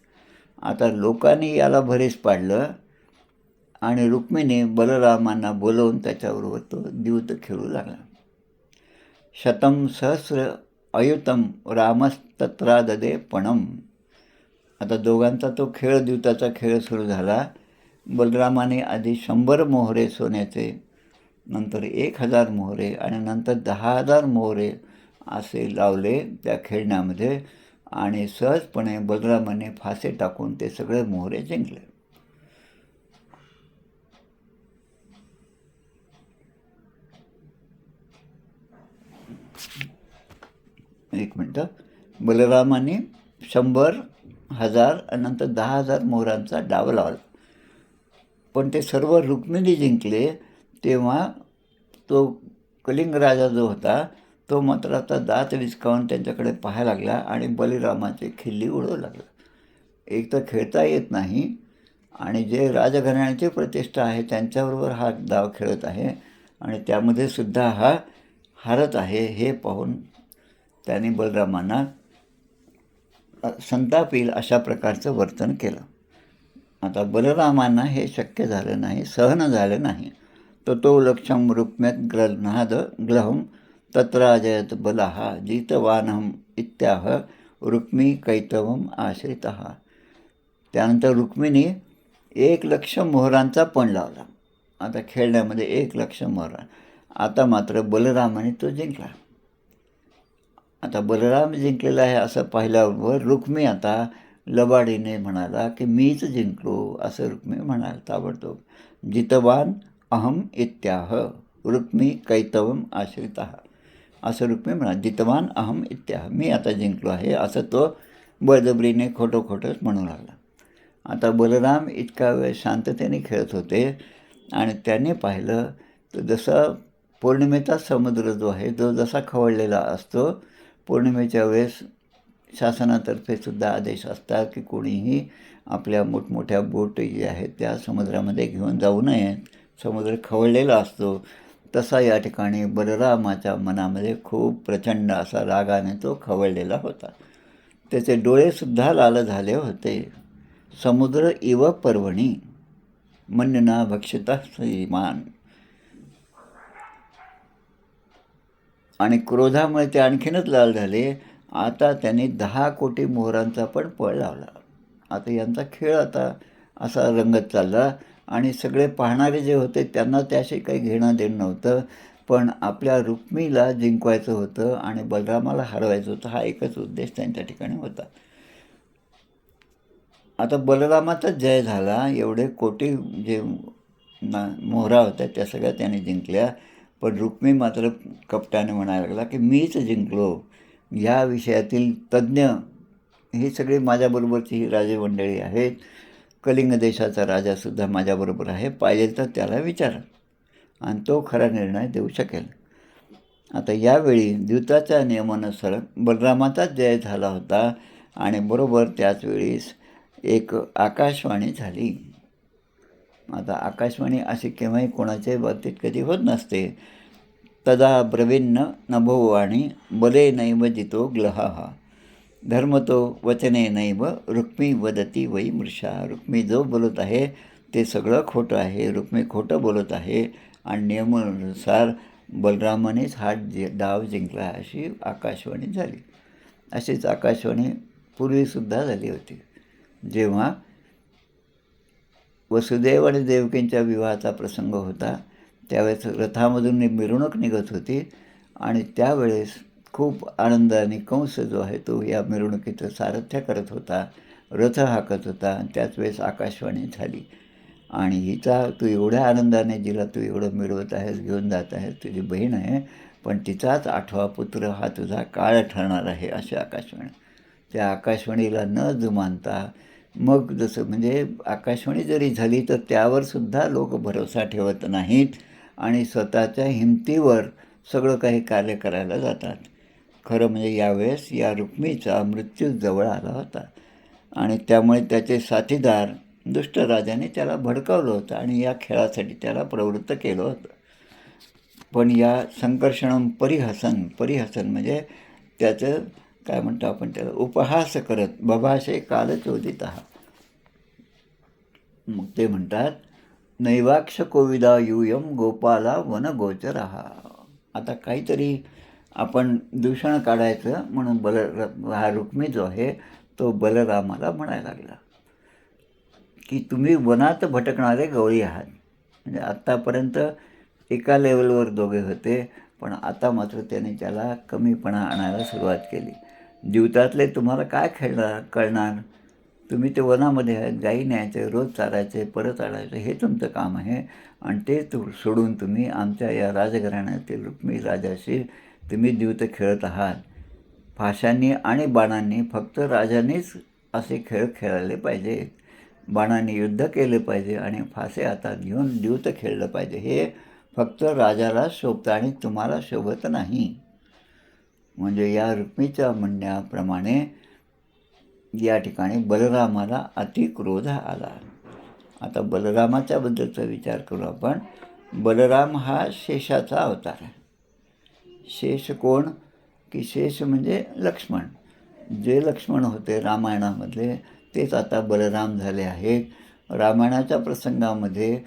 आता लोकांनी याला भरीस पाडलं आणि रुक्मिणी बलरामांना बोलवून त्याच्याबरोबर तो द्यूत खेळू लागला. शतं सहस्र अयुतम रामस्तत्राददे पणम. आता दोघांचा तो खेळ, द्यूताचा खेळ सुरू झाला. बलरामाने आधी 100 मोहरे सोन्याचे, नंतर 1000 मोहरे आणि नंतर 10,000 मोहरे असे लावले त्या खेळण्यामध्ये आणि सहजपणे बलरामाने फासे टाकून ते सगळे मोहरे जिंकले. एक मिनटं. बलरामाने 100, 1000 आणि नंतर 10,000 मोहरांचा डाव लावला. पण ते सर्व रुक्मिणी जिंकले. तेव्हा तो कलिंग राजा जो होता तो मात्र आता दात विचकावून त्यांच्याकडे पाहायला लागला आणि बलरामाची खिल्ली उडवू लागला. एक तर खेळता येत नाही आणि जे राजघराण्याची प्रतिष्ठा आहे त्यांच्याबरोबर हा डाव खेळत आहे आणि त्यामध्ये सुद्धा हा हारत आहे. हे पाहून त्याने बलरामांना संताप येईल अशा प्रकारचं वर्तन केलं. आता बलरामांना हे शक्य झालं नाही, सहन झालं नाही. तर तो लक्षम रुक्म्यत ग्रहणाद ग्रहम तत्राजयत बलहा जितवानहम इत्याह रुक्मी कैतवम आश्रितः. त्यानंतर रुक्मिणी 1,00,000 मोहरांचा पण लावला. आता खेळण्यामध्ये 1,00,000 मोहरा. आता मात्र बलरामाने तो जिंकला. आता बलराम जिंकलेला आहे असं पाहिल्यावर रुक्मी आता लबाडीने म्हणाला की मीच जिंकलो असं रुक्मी म्हणाल ताबडतोब. जितवान अहम इत्याह रुक्मी कैतवम आश्रितः असं रुक्मी म्हणाल. जितवान अहम इत्याह, मी आता जिंकलो आहे असं तो बळजबरीने खोटंच म्हणू लागला. आता बलराम इतका वेळ शांततेने खेळत होते आणि त्याने पाहिलं तर जसं पौर्णिमेचा समुद्र जो आहे जो जसा खवळलेला असतो, पौर्णिमेच्या वेळेस शासनातर्फे सुद्धा आदेश असतात की कोणीही आपल्या मोठमोठ्या बोट जे आहेत त्या समुद्रामध्ये घेऊन जाऊ नयेत, समुद्र खवळलेला असतो. तसा या ठिकाणी बलरामाच्या मनामध्ये खूप प्रचंड असा रागाने तो खवळलेला होता. त्याचे डोळेसुद्धा लाल झाले होते. समुद्र इव पर्वणी मन्यना भक्षिता श्रीमान. आणि क्रोधामुळे ते आणखीनच लाल झाले. आता त्यांनी 10 कोटी मोहरांचा पण पळ लावला. आता यांचा खेळ आता असा रंगत चालला आणि सगळे पाहणारे जे होते त्यांना त्याशी काही घेणं देणं नव्हतं. पण आपल्या रुक्मिणीला जिंकवायचं होतं आणि बलरामाला हरवायचं होतं, हा एकच उद्देश त्यांच्या ठिकाणी होता. आता बलरामाचाच जय झाला. एवढे कोटी जे मोहरा होत्या त्या सगळ्या त्याने जिंकल्या. पण रुक्मिणी मात्र कपटाने म्हणायला लागला की मीच जिंकलो. या विषयातील तज्ज्ञ ही सगळी माझ्याबरोबरची ही राजमंडळी आहेत. कलिंग देशाचा राजासुद्धा माझ्याबरोबर आहे. पाहिजे तर त्याला विचारा आणि तो खरा निर्णय देऊ शकेल. आता यावेळी द्यूताच्या नियमानुसार बलरामाचाच जय झाला होता आणि बरोबर त्याच वेळीस एक आकाशवाणी झाली. आता आकाशवाणी अशी केव्हाही कोणाच्याही बाबतीत कधी होत नसते. तदा ब्रवीन्न नभोवाणी बले नैव जितो ग्लहाहा धर्मतो वचने नैव रुक्मी वदती वै मृषा. रुक्मी जो बोलत आहे ते सगळं खोटं आहे. रुक्मी खोटं बोलत आहे आणि नियमानुसार बलरामानेच हा डाव जिंकला अशी आकाशवाणी झाली. अशीच आकाशवाणी पूर्वीसुद्धा झाली होती. जेव्हा वसुदेव आणि देवकींच्या विवाहाचा प्रसंग होता त्यावेळेस रथामधून मिरवणूक निघत होती आणि त्यावेळेस खूप आनंदाने कंस जो आहे तो या मिरवणुकीचं सारथ्य करत होता, रथ हाकत होता. त्याच वेळेस आकाशवाणी झाली आणि हिचा तू एवढ्या आनंदाने जिला तू एवढं मिरवत आहेस, घेऊन जात आहेस, तुझी बहीण आहे, पण तिचाच 8वा पुत्र हा तुझा काळ ठरणार आहे अशी आकाशवाणी. त्या आकाशवाणीला न जुमानता मग जसं म्हणजे आकाशवाणी जरी झाली तर त्यावर सुद्धा लोक भरोसा ठेवत नाहीत आणि स्वतःच्या हिमतीवर सगळं काही कार्य करायला जातात. खरं म्हणजे यावेळेस या रुक्मीचा मृत्यू जवळ आला होता आणि त्यामुळे त्याचे साथीदार दुष्ट राजाने त्याला भडकावलं होतं आणि या खेळासाठी त्याला प्रवृत्त केलं होतं. पण या संकर्षणम परिहसन म्हणजे त्याचं काय म्हणतो आपण त्याला उपहास करत बभाषे कालचोदित. मग ते म्हणतात नैवाक्ष कोविदा यूयम गोपाला वनगोचर. आता काहीतरी आपण दूषण काढायचं म्हणून हा रुक्मी जो आहे तो बलरामाला म्हणायला लागला की तुम्ही वनात भटकणारे गवळी आहात. म्हणजे आत्तापर्यंत एका लेवलवर दोघे होते पण आता मात्र त्याने त्याला कमीपणा आणायला सुरुवात केली. द्यूतातले तुम्हाला काय कळणार? तुम्ही ते वनामध्ये आहेत, गाई न्यायचे, रोज चारायचे, परत आणायचं, हे तुमचं काम आहे आणि ते सोडून तुम्ही आमच्या या राजघराण्यातील रुक्मी राजाशी तुम्ही द्यूत खेळत आहात. फाशांनी आणि बाणांनी फक्त राजांनीच असे खेळ खेळले पाहिजे. बाणांनी युद्ध केले पाहिजे आणि फासे हातात घेऊन द्यूत खेळलं पाहिजे. हे फक्त राजाला शोभतं आणि तुम्हाला शोभत नाही. म्हणजे या रुक्मीच्या म्हणण्याप्रमाणे या ठिकाणी बलरामाला अतिक्रोध आला. आता बलरामाच्या बद्दलचा विचार करू आपण. बलराम हा शेषाचा अवतार आहे. शेष कोण? की शेष म्हणजे लक्ष्मण. जे लक्ष्मण होते रामायणामधले तेच आता बलराम झाले आहेत. रामायणाच्या प्रसंगामध्ये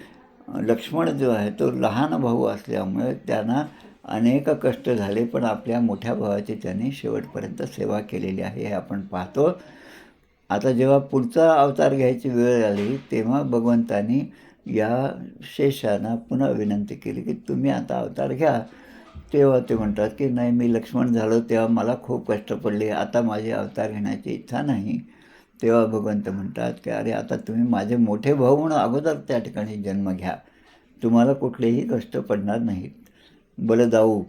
लक्ष्मण जो आहे तो लहान भाऊ असल्यामुळे त्यांना अनेक कष्ट झाले पण आपल्या मोठ्या भावाची त्यांनी शेवटपर्यंत सेवा केलेली आहे हे आपण पाहतो. आता जेव्हा पुढचा अवतार घ्यायची वेळ आली तेव्हा भगवंतांनी या शेषांना पुन्हा विनंती केली की तुम्ही आता अवतार घ्या. तेव्हा ते म्हणतात की नाही मी लक्ष्मण झालो तेव्हा मला खूप कष्ट पडले, आता माझी अवतार घेण्याची इच्छा नाही. तेव्हा भगवंत म्हणतात की अरे आता तुम्ही माझे मोठे भाऊ म्हणून अगोदर त्या ठिकाणी जन्म घ्या, तुम्हाला कुठलेही कष्ट पडणार नाहीत. बलदाऊ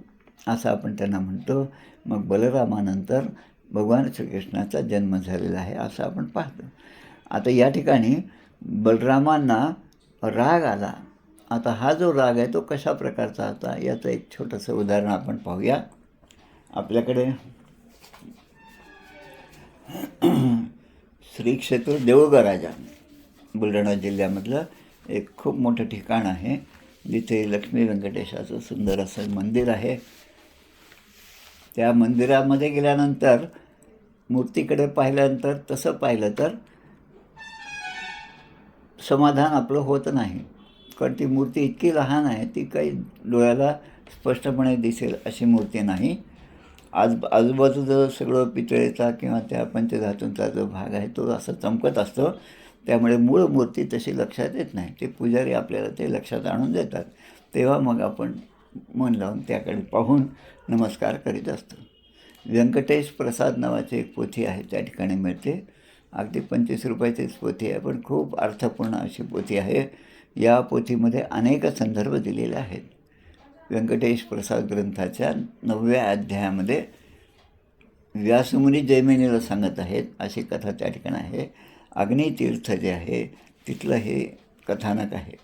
असं आपण त्यांना म्हणतो. मग बलरामानंतर भगवान श्रीकृष्णाचा जन्म झालेला आहे असं आपण पाहतो. आता या ठिकाणी बलरामांना राग आला. आता हा जो राग आहे तो कशा प्रकारचा होता याचं एक छोटंसं उदाहरण आपण पाहूया. आपल्याकडे श्री क्षेत्र देऊळगाराजा बुलढाणा जिल्ह्यामधलं एक खूप मोठं ठिकाण आहे जिथे लक्ष्मी व्यंकटेशाचं सुंदर असं मंदिर आहे. त्या मंदिरामध्ये गेल्यानंतर मूर्तीकडे पाहिल्यानंतर तसं पाहिलं तर समाधान आपलं होत नाही. कारण ती मूर्ती इतकी लहान आहे ती काही डोळ्याला स्पष्टपणे दिसेल अशी मूर्ती नाही. आजूबाजूचं सगळं पितळेचा किंवा त्या पंचधातूंचा जो भाग आहे तो असा चमकत असतो. त्यामुळे मूळ मूर्ती तशी लक्षात येत नाही. ते पुजारी आपल्याला ते लक्षात आणून देतात. तेव्हा मग आपण मन लावून त्याकडे पाहून नमस्कार करीत असतो. व्यंकटेश प्रसाद नावाची एक पोथी आहे, त्या ठिकाणी मिळते. अगदी 25 रुपयाचीच पोथी आहे, पण खूप अर्थपूर्ण अशी पोथी आहे. या पोथीमध्ये अनेक संदर्भ दिलेले आहेत. व्यंकटेश प्रसाद ग्रंथाच्या 9व्या अध्यायामध्ये व्यासमुनी जैमिनीला सांगत आहेत अशी कथा त्या ठिकाणी आहे. अग्नितीर्थ जे आहे तिथलं हे कथानक आहे.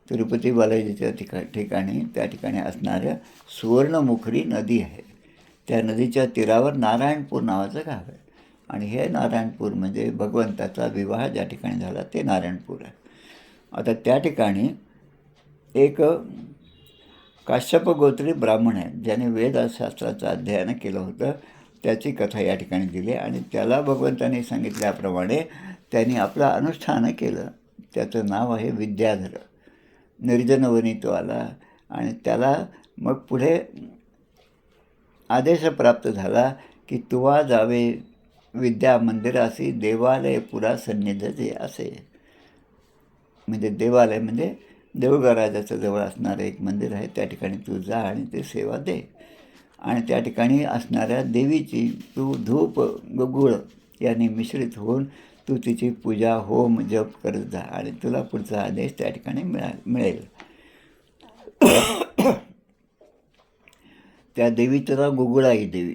तिरुपती बालाजीच्या ठिकाणी त्या ठिकाणी असणाऱ्या सुवर्णमुखरी नदी आहे. त्या नदीच्या तीरावर नारायणपूर नावाचं गाव आहे आणि हे नारायणपूर म्हणजे भगवंताचा विवाह ज्या ठिकाणी झाला ते नारायणपूर आहे. आता त्या ठिकाणी एक काश्यप गोत्री ब्राह्मण आहे, ज्याने वेदशास्त्राचं अध्ययन केलं होतं. त्याची कथा या ठिकाणी दिली आणि त्याला भगवंताने सांगितल्याप्रमाणे त्यांनी आपलं अनुष्ठान केलं. त्याचं नाव आहे विद्याधर. निर्जनवनी तो आला आणि त्याला मग पुढे आदेश प्राप्त झाला की तुवा जावे विद्या मंदिरासी देवालय पुरा सन्निध जे असे. म्हणजे देवालय म्हणजे देऊळगाव जवळ असणारं एक मंदिर आहे, त्या ठिकाणी तू जा आणि ते सेवा दे आणि त्या ठिकाणी असणाऱ्या देवीची तू धूप गुगुळ यांनी मिश्रित होऊन तू तिची पूजा होम जप करत जा आणि तुला पुढचा आदेश त्या ठिकाणी मिळेल. त्या देवीचं नाव गुगुळाई देवी,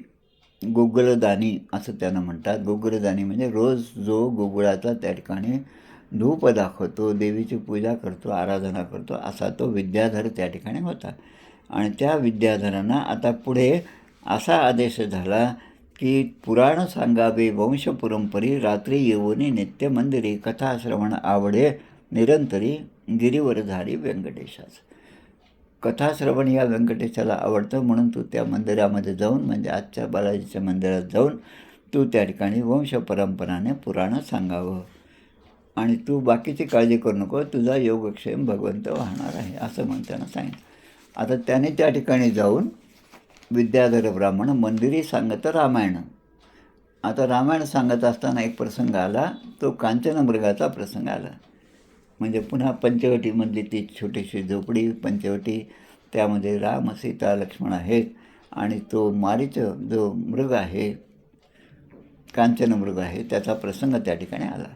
गुगुळदानी असं त्यांना म्हणतात. गुगुळदानी म्हणजे रोज जो गुगुळाचा त्या ठिकाणी धूप दाखवतो, देवीची पूजा करतो, आराधना करतो, असा तो विद्याधर त्या ठिकाणी होता. आणि त्या विद्याधरांना आता पुढे असा आदेश झाला की पुराण सांगावे वंशपरंपरी रात्री येऊनी नित्य मंदिरी कथाश्रवण आवडे निरंतरी गिरीवर झाली व्यंकटेशाच. कथाश्रवण या व्यंकटेशाला आवडतं म्हणून तू त्या मंदिरामध्ये जाऊन म्हणजे आजच्या बालाजीच्या मंदिरात जाऊन तू त्या ठिकाणी वंशपरंपराने पुराण सांगावं आणि तू बाकीची काळजी करू नको, तुझा योगक्षेम भगवंत वाहणार आहे असं म्हणताना सांगितलं. आता त्याने त्या ठिकाणी जाऊन विद्याधर ब्राह्मण मंदिरी सांगत रामायण. आता रामायण सांगत असताना एक प्रसंग आला, तो कांचनमृगाचा प्रसंग आला. म्हणजे पुन्हा पंचवटीमधली ती छोटीशी झोपडी पंचवटी, त्यामध्ये राम सीता लक्ष्मण आहेत आणि तो मारीच जो मृग आहे, कांचन मृग आहे, त्याचा प्रसंग त्या ठिकाणी आला.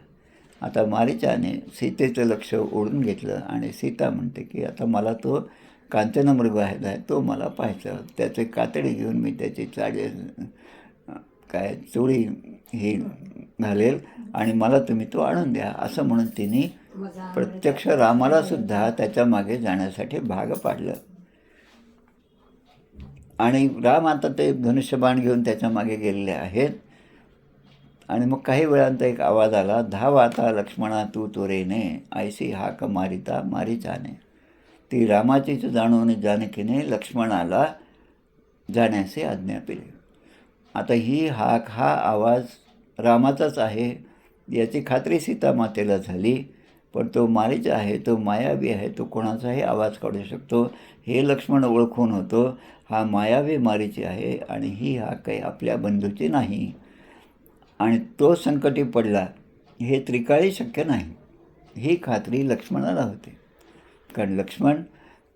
आता मारीचाने सीतेचं लक्ष ओढून घेतलं आणि सीता म्हणते की आता मला तो कांचन मृग आहे तो मला पाहायचा. त्याचे कातडी घेऊन मी त्याची चोळी ही घालेल आणि मला तुम्ही तो आणून द्या असं म्हणून तिने प्रत्यक्ष रामाला सुद्धा त्याच्या मागे जाण्यासाठी भाग पाडलं. आणि राम आता ते धनुष्यबाण घेऊन त्याच्या मागे गेलेले आहेत. आणि मग काही वेळांत एक आवाज आला, धाव आता लक्ष्मणा तू तोरेने ऐसी हाक मारिता मारीचाने. ती रामाचीच जाणून जानकीने लक्ष्मणाला जाण्याची आज्ञा केली. आता ही हाक हा आवाज रामाचाच आहे याची खात्री सीतामातेला झाली. पण तो मारीच आहे, तो मायावी आहे, तो कोणाचाही आवाज काढू शकतो हे लक्ष्मण ओळखून होतो. हा मायावी मारीची आहे आणि ही हाक काही आपल्या बंधूची नाही. आणि तो संकटी पडला हे त्रिकाळी शक्य नाही ही खात्री लक्ष्मणाला होते. कारण लक्ष्मण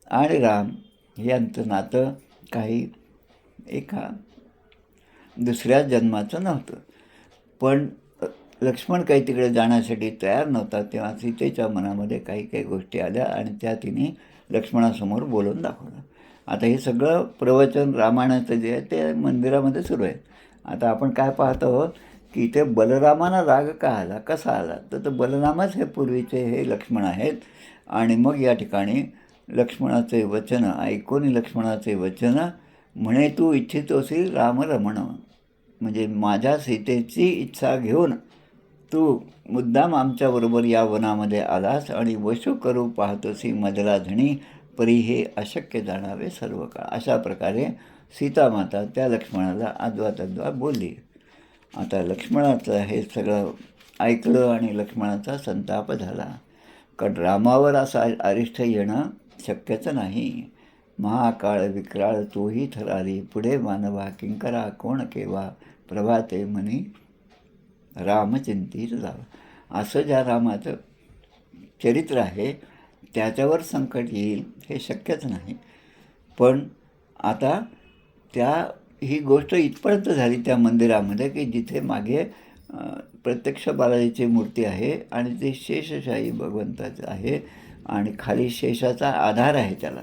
आणि राम यांचं नातं काही एका दुसऱ्या जन्माचं नव्हतं. पण लक्ष्मण काही तिकडे जाण्यासाठी तयार नव्हता. तेव्हा सीतेच्या मनामध्ये काही काही गोष्टी आल्या आणि त्या तिने लक्ष्मणासमोर बोलून दाखवलं. आता हे सगळं प्रवचन रामायणाचं जे आहे ते मंदिरामध्ये सुरू आहे. आता आपण काय पाहतो की इथे बलरामाना राग का आला, कसा आला, तर बलरामच हे पूर्वीचे हे लक्ष्मण आहेत. आणि मग या ठिकाणी लक्ष्मणाचे वचन ऐकून लक्ष्मणाचे वचन म्हणे तू इच्छितोसी राम रमण. म्हणजे माझ्या सीतेची इच्छा घेऊन तू मुद्दाम आमच्याबरोबर या वनामध्ये आलास आणि वशू करू पाहतोसी मदला धणी परी हे अशक्य जाणावे सर्व काळ. अशा प्रकारे सीतामाता त्या लक्ष्मणाला आदवा बोलली. आता लक्ष्मणाचं हे सगळं ऐकलं आणि लक्ष्मणाचा संताप झाला. कारण रामावर असा अरिष्ट येणं शक्यच नाही. महाकाळ विक्राळ तोही थरारी, पुढे मानवा किंकरा कोण केवा, प्रभाते म्हणी रामचिंतीत जावा. असं ज्या रामाचं चरित्र आहे त्याच्यावर संकट येईल हे शक्यच नाही. पण आता ही गोष्ट इथपर्यंत झाली त्या मंदिरामध्ये की जिथे मागे प्रत्यक्ष बालाजीची मूर्ती आहे आणि ते शेषशाही भगवंताचं आहे आणि खाली शेषाचा आधार आहे त्याला.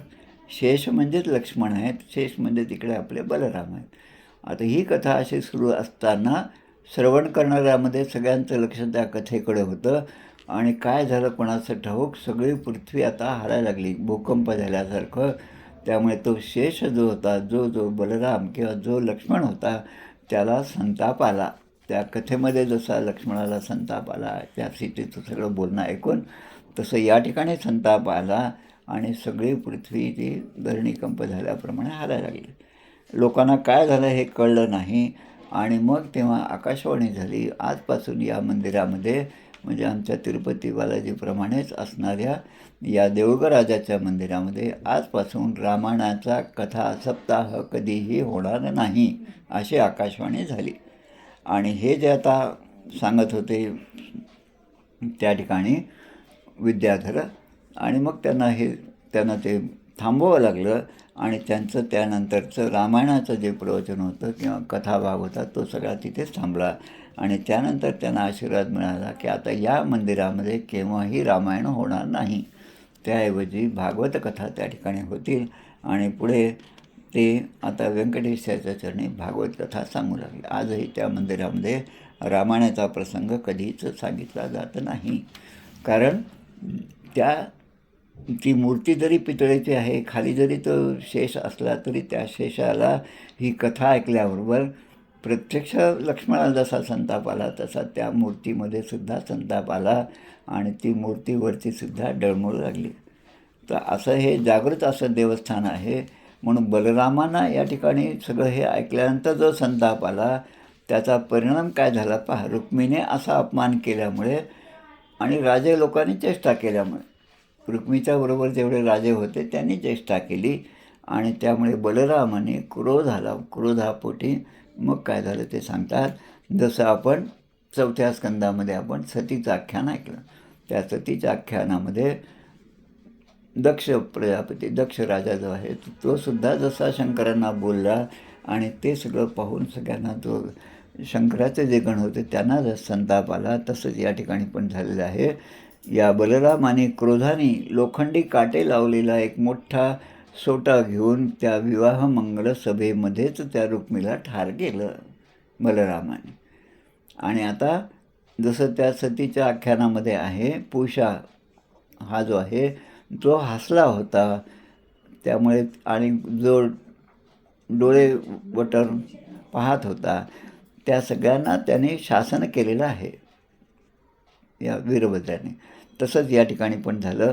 शेष म्हणजेच लक्ष्मण आहेत, शेष म्हणजे तिकडे आपले बलराम आहेत. आता ही कथा अशी सुरू असताना श्रवण करणाऱ्यामध्ये सगळ्यांचं लक्ष त्या कथेकडे होतं आणि काय झालं कोणाचं ठाऊक, सगळी पृथ्वी आता हारायला लागली भूकंप झाल्यासारखं. त्यामुळे तो शेष जो होता, जो बलराम किंवा जो लक्ष्मण होता त्याला संताप आला. त्या कथेमध्ये जसा लक्ष्मणाला संताप आला त्या सीतेचं सगळं बोलणं ऐकून, तसं या ठिकाणी संताप आला आणि सगळी पृथ्वी ती धरणीकंप झाल्याप्रमाणे हारायला लागली. लोकांना काय झालं हे कळलं नाही आणि मग तेव्हा आकाशवाणी झाली, आजपासून या मंदिरामध्ये म्हणजे आमच्या तिरुपती बालाजीप्रमाणेच असणाऱ्या या देऊळग राजाच्या मंदिरामध्ये आजपासून रामायणाचा कथा सप्ताह कधीही होणार नाही अशी आकाशवाणी झाली. आणि हे जे आता सांगत होते त्या ठिकाणी विद्याधर, आणि मग त्यांना ते थांबवावं लागलं आणि त्यांचं त्यानंतरचं रामायणाचं जे प्रवचन होतं किंवा कथाभाग होता तो सगळा तिथेच थांबला. आणि त्यानंतर त्यांना आशीर्वाद मिळाला की आता या मंदिरामध्ये केव्हाही रामायण होणार नाही, त्याऐवजी भागवत कथा त्या ठिकाणी होतील. आणि पुढे ते आता व्यंकटेशाच्या चरणी भागवत कथा सांगू लागले. आजही त्या मंदिरामध्ये रामायणाचा प्रसंग कधीच सांगितला जात नाही, कारण ती मूर्ती जरी पितळेची आहे, खाली जरी तो शेष असला तरी त्या शेषाला ही कथा ऐकल्याबरोबर प्रत्यक्ष लक्ष्मणाला जसा संताप आला तसा त्या मूर्तीमध्ये सुद्धा संताप आला आणि ती मूर्तीवरची सुद्धा डळमळू लागली. तर असं हे जागृत असं देवस्थान आहे. म्हणून बलरामांना या ठिकाणी सगळं हे ऐकल्यानंतर जो संताप आला त्याचा परिणाम काय झाला पहा. रुक्मिणीने असा अपमान केल्यामुळे आणि राजे लोकांनी चेष्टा केल्यामुळे, रुक्मिणीच्या बरोबर जेवढे राजे होते त्यांनी चेष्टा केली आणि त्यामुळे बलरामाने क्रोधापोटी मग काय झालं ते सांगतात. जसं आपण 4थ्या स्कंदामध्ये आपण सतीचं आख्यान ऐकलं, त्या सतीच्या आख्यानामध्ये दक्ष प्रजापती, दक्ष राजा जो आहे तो सुद्धा जसा शंकरांना बोलला आणि ते सगळं पाहून सगळ्यांना तो शंकराचे जे गण होते त्यांना जर संताप आला, तसंच या ठिकाणी पण झालेलं आहे. या बलरामाने क्रोधाने लोखंडी काटे लावलेला एक मोठा सोटा घेऊन त्या विवाहमंगल सभेमध्येच त्या रुक्मिणीला ठार केलं बलरामाने. आणि आता जसं त्या सतीच्या आख्यानामध्ये आहे, पूषा हा जो आहे जो हसला होता, त्यामुळे आणि जो डोळे वटून पाहत होता त्या सगळ्यांना त्याने शासन केलेलं आहे या वीरभद्राने. तसंच या ठिकाणी पण झालं.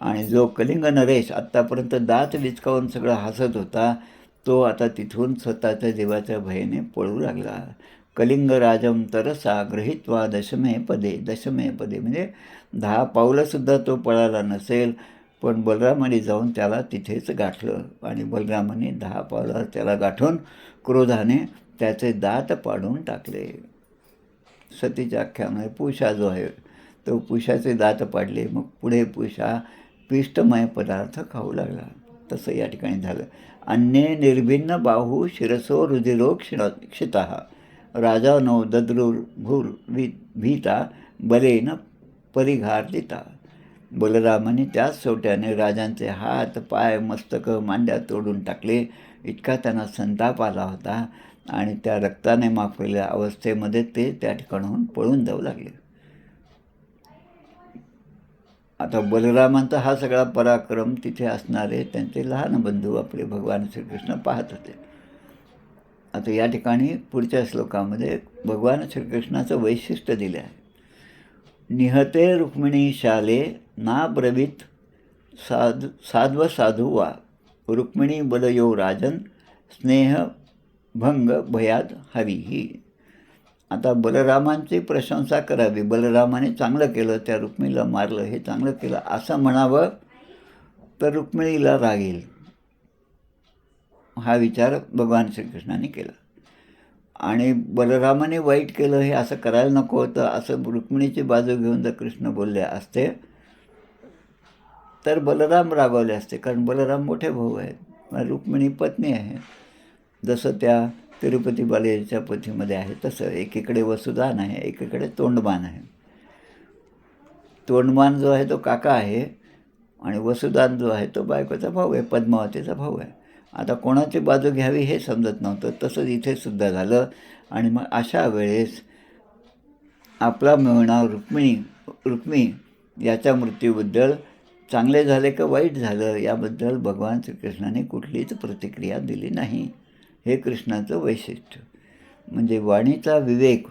आणि जो कलिंग नरेश आत्तापर्यंत दात विचकावून सगळं हसत होता तो आता तिथून स्वतःच्या जीवाच्या भयाने पळू लागला. कलिंग राजम तरसा गृहीत्वा दशमे पदे म्हणजे 10 पावलंसुद्धा तो पळाला नसेल, पण बलरामाने जाऊन त्याला तिथेच गाठलं आणि बलरामाने 10 पावलं त्याला गाठून क्रोधाने त्याचे दात पाडून टाकले. सतीच्या आख्यानामध्ये पूषा जो आहे तो पूषाचे दात पाडले. मग पुढे पूषा पिष्टमय पदार्थ खाऊ लागला. तसं या ठिकाणी झालं. अन्ये निर्भिन्न बाहू शिरसो रुधिरो क्षिता राजा नो दद्रुर्भूर भीता बलेन परिघार्दिता. बलरामाने त्याच सोट्याने राजांचे हात पाय मस्तक मांड्या तोडून टाकले. इतका त्यांना संताप आला होता आणि त्या रक्ताने माखलेल्या अवस्थेमध्ये ते त्या ठिकाणाहून पळून जाऊ लागले. आता बलरामांचा हा सगळा पराक्रम तिथे असणारे त्यांचे लहान बंधू आपले भगवान श्रीकृष्ण पाहत होते. आता या ठिकाणी पुढच्या श्लोकामध्ये भगवान श्रीकृष्णाचं वैशिष्ट्य दिले आहे. निहते रुक्मिणी शाले ना ब्रवीत साध्व साधू वा रुक्मिणी बलयो राजन स्नेह भंग भयाद हरीही. आता बलरामांची प्रशंसा करावी, बलरामाने चांगलं केलं, त्या रुक्मिणीला मारलं, हे चांगलं केलं असं म्हणावं तर रुक्मिणीला राग येईल. हा विचार भगवान श्रीकृष्णाने केला. आणि बलरामाने वाईट केलं हे असं करायला नको होतं असं रुक्मिणीची बाजू घेऊन जर कृष्ण बोलले असते तर बलराम रागावले असते, कारण बलराम मोठे भाऊ आहेत, रुक्मिणी पत्नी आहे. जसं त्या तिरुपती बालाजीच्या पोथीमध्ये आहे तसं एकीकडे वसुदान आहे, एकीकडे तोंडमान आहे. तोंडमान जो आहे तो काका आहे आणि वसुदान जो आहे तो बायकोचा भाऊ आहे, पद्मावतीचा भाऊ आहे. आता कोणाची बाजू घ्यावी हे समजत नव्हतं. तसंच इथे सुद्धा झालं. आणि मग अशा वेळेस आपला मेहुणा रुक्मिणी याच्या मृत्यूबद्दल चांगले झाले का वाईट झालं याबद्दल भगवान श्रीकृष्णाने कुठलीच प्रतिक्रिया दिली नाही. हे कृष्णाचं वैशिष्ट्य. म्हणजे वाणीचा विवेक,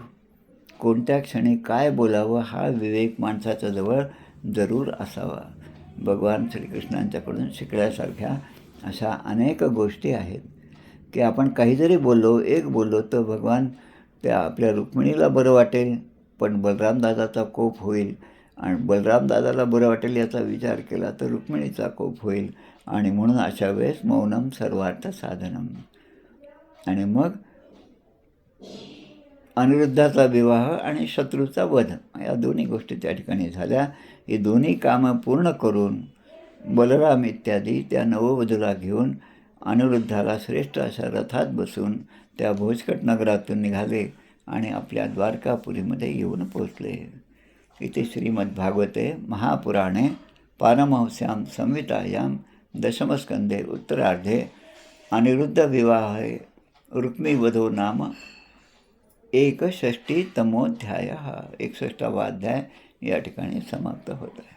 कोणत्या क्षणी काय बोलावं हा विवेक माणसाच्या जवळ जरूर असावा. भगवान श्रीकृष्णांच्याकडून शिकण्यासारख्या अशा अनेक गोष्टी आहेत की आपण काही जरी बोललो तर भगवान त्या आपल्या रुक्मिणीला बरं वाटेल, पण बलरामदादाचा कोप होईल. आणि बलरामदादाला बरं वाटेल याचा विचार केला तर रुक्मिणीचा कोप होईल. आणि म्हणून अशा वेळेस मौनम सर्वार्थ साधनम. आणि मग अनिरुद्धाचा विवाह आणि शत्रूचा वध या दोन्ही गोष्टी त्या ठिकाणी झाल्या. ही दोन्ही कामं पूर्ण करून बलराम इत्यादी त्या नववधूला घेऊन अनिरुद्धाला श्रेष्ठ अशा रथात बसून त्या भोजकट नगरातून निघाले आणि आपल्या द्वारकापुरीमध्ये येऊन पोचले. इथे श्रीमद्भागवते महापुराणे पारमहंस्यां संहितायां दशमस्कंदे उत्तरार्धे अनिरुद्ध विवाहे रुक्मिवधो नाम 61तमोऽध्यायः. 61वा अध्याय या ठिकाणी समाप्त होत आहे.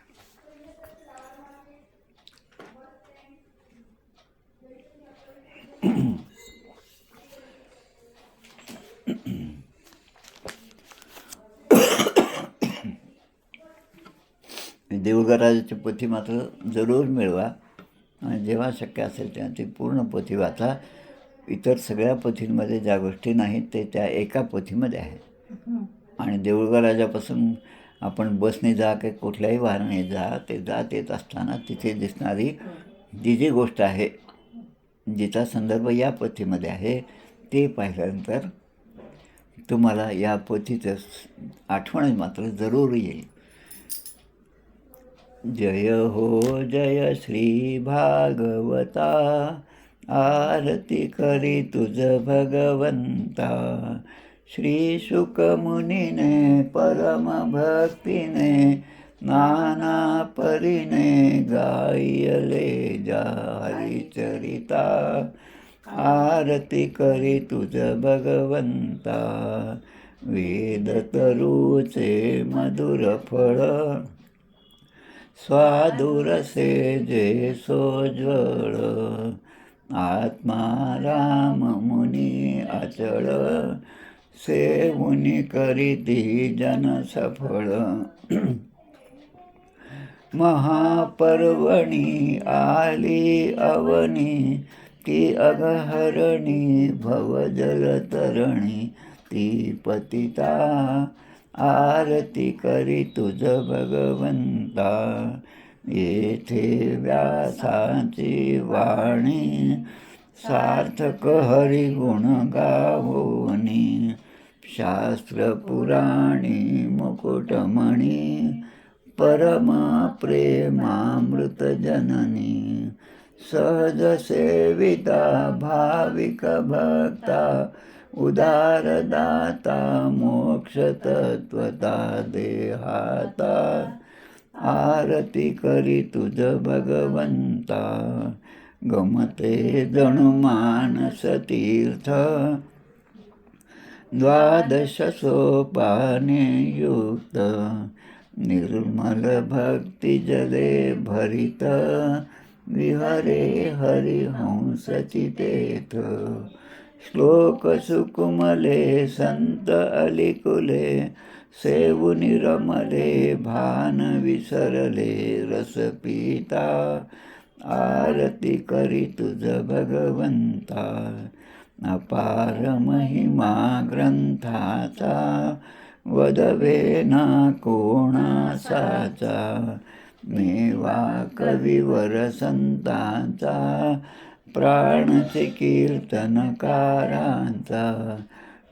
देऊळगराजाची पोथी मात्र जरूर मिळवा आणि जेव्हा शक्य असेल तेव्हा ती पूर्ण पोथी वाचा. इतर सगळ्या पोथींमध्ये ज्या गोष्टी नाहीत ते त्या एका पोथीमध्ये आहेत. आणि देऊळगराजापासून आपण बसने जा की कुठल्याही वाहनाने जा, ते जात येत असताना तिथे दिसणारी जी गोष्ट आहे, जिचा संदर्भ या पोथीमध्ये आहे, ते पाहिल्यानंतर तुम्हाला या पोथीचं आठवण मात्र जरूर येईल. जय हो जय श्री भागवता, आरती करी तुझ भगवंता. श्री शुकमुनीने परम भक्तीने नाना परीने गायले जा हरिचरिता. आरती करी तुझ भगवंता, वेद तरुचे मधुर फळ, स्वादुरसे जे सोज्वळ. आत्मा राम मुनी अचळ, सेवुनी करीती जन सफळ. महापर्वणी आली अवनी, ती अगहरणी भवजलतरणी. ती पतिता आरती करी तुझ भगवंता. येथे व्यासाची वाणी, सार्थक हरिगुण गावोनी. शास्त्र पुराणी मुकुटमणी, परम प्रेमामृत जननी. सहज सेविता भाविक भक्ता, उदारदाता मोक्ष तत्वता देहाता. आरती करी तुझ भगवंता, गमते जणू मानस तीर्थ. 12 सोपाने युक्त, निर्मल भक्ती जले भरित. विहरे हरिहंस चितेथ, श्लोक सुकुमले संत अलिकुले. सेवुनी रमले भान विसरले रस पिता. आरती करी तुझ भगवंता, अपार महिमा ग्रंथाचा. वदवे ना कोणासाचा, मेवा कविवर संतांचा. प्राणचे कीर्तनकारांचा,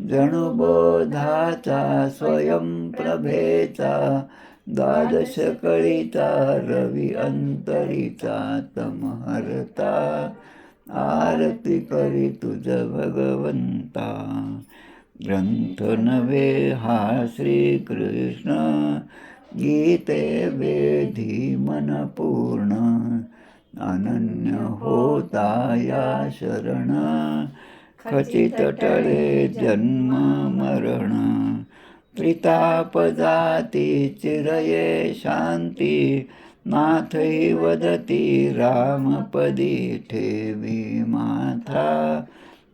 जणू बोधाचा स्वयंप्रभेचा, द्वादश कळीचा रवी अंतरीचा तमहरता, आरती करी तुझ भगवंता. ग्रंथ नव्हे हा श्रीकृष्ण, गीते वेधी मन पूर्ण, अनन्य होता या शरण, खचित टळे जन्म मरण. त्रिताप जाती चिरये शांती, नाथही वदती रामपदी ठेवी माथा,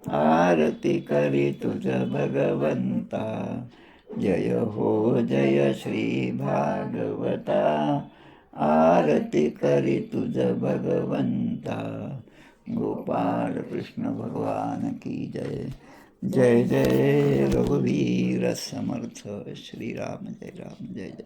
आरती करी तुझ भगवंता. जय हो जय श्री भागवता, आरती करी तुझ भगवंता. गोपाल कृष्ण भगवान की जय. जय जय रघुवीर समर्थ. श्रीराम जय राम जय जय.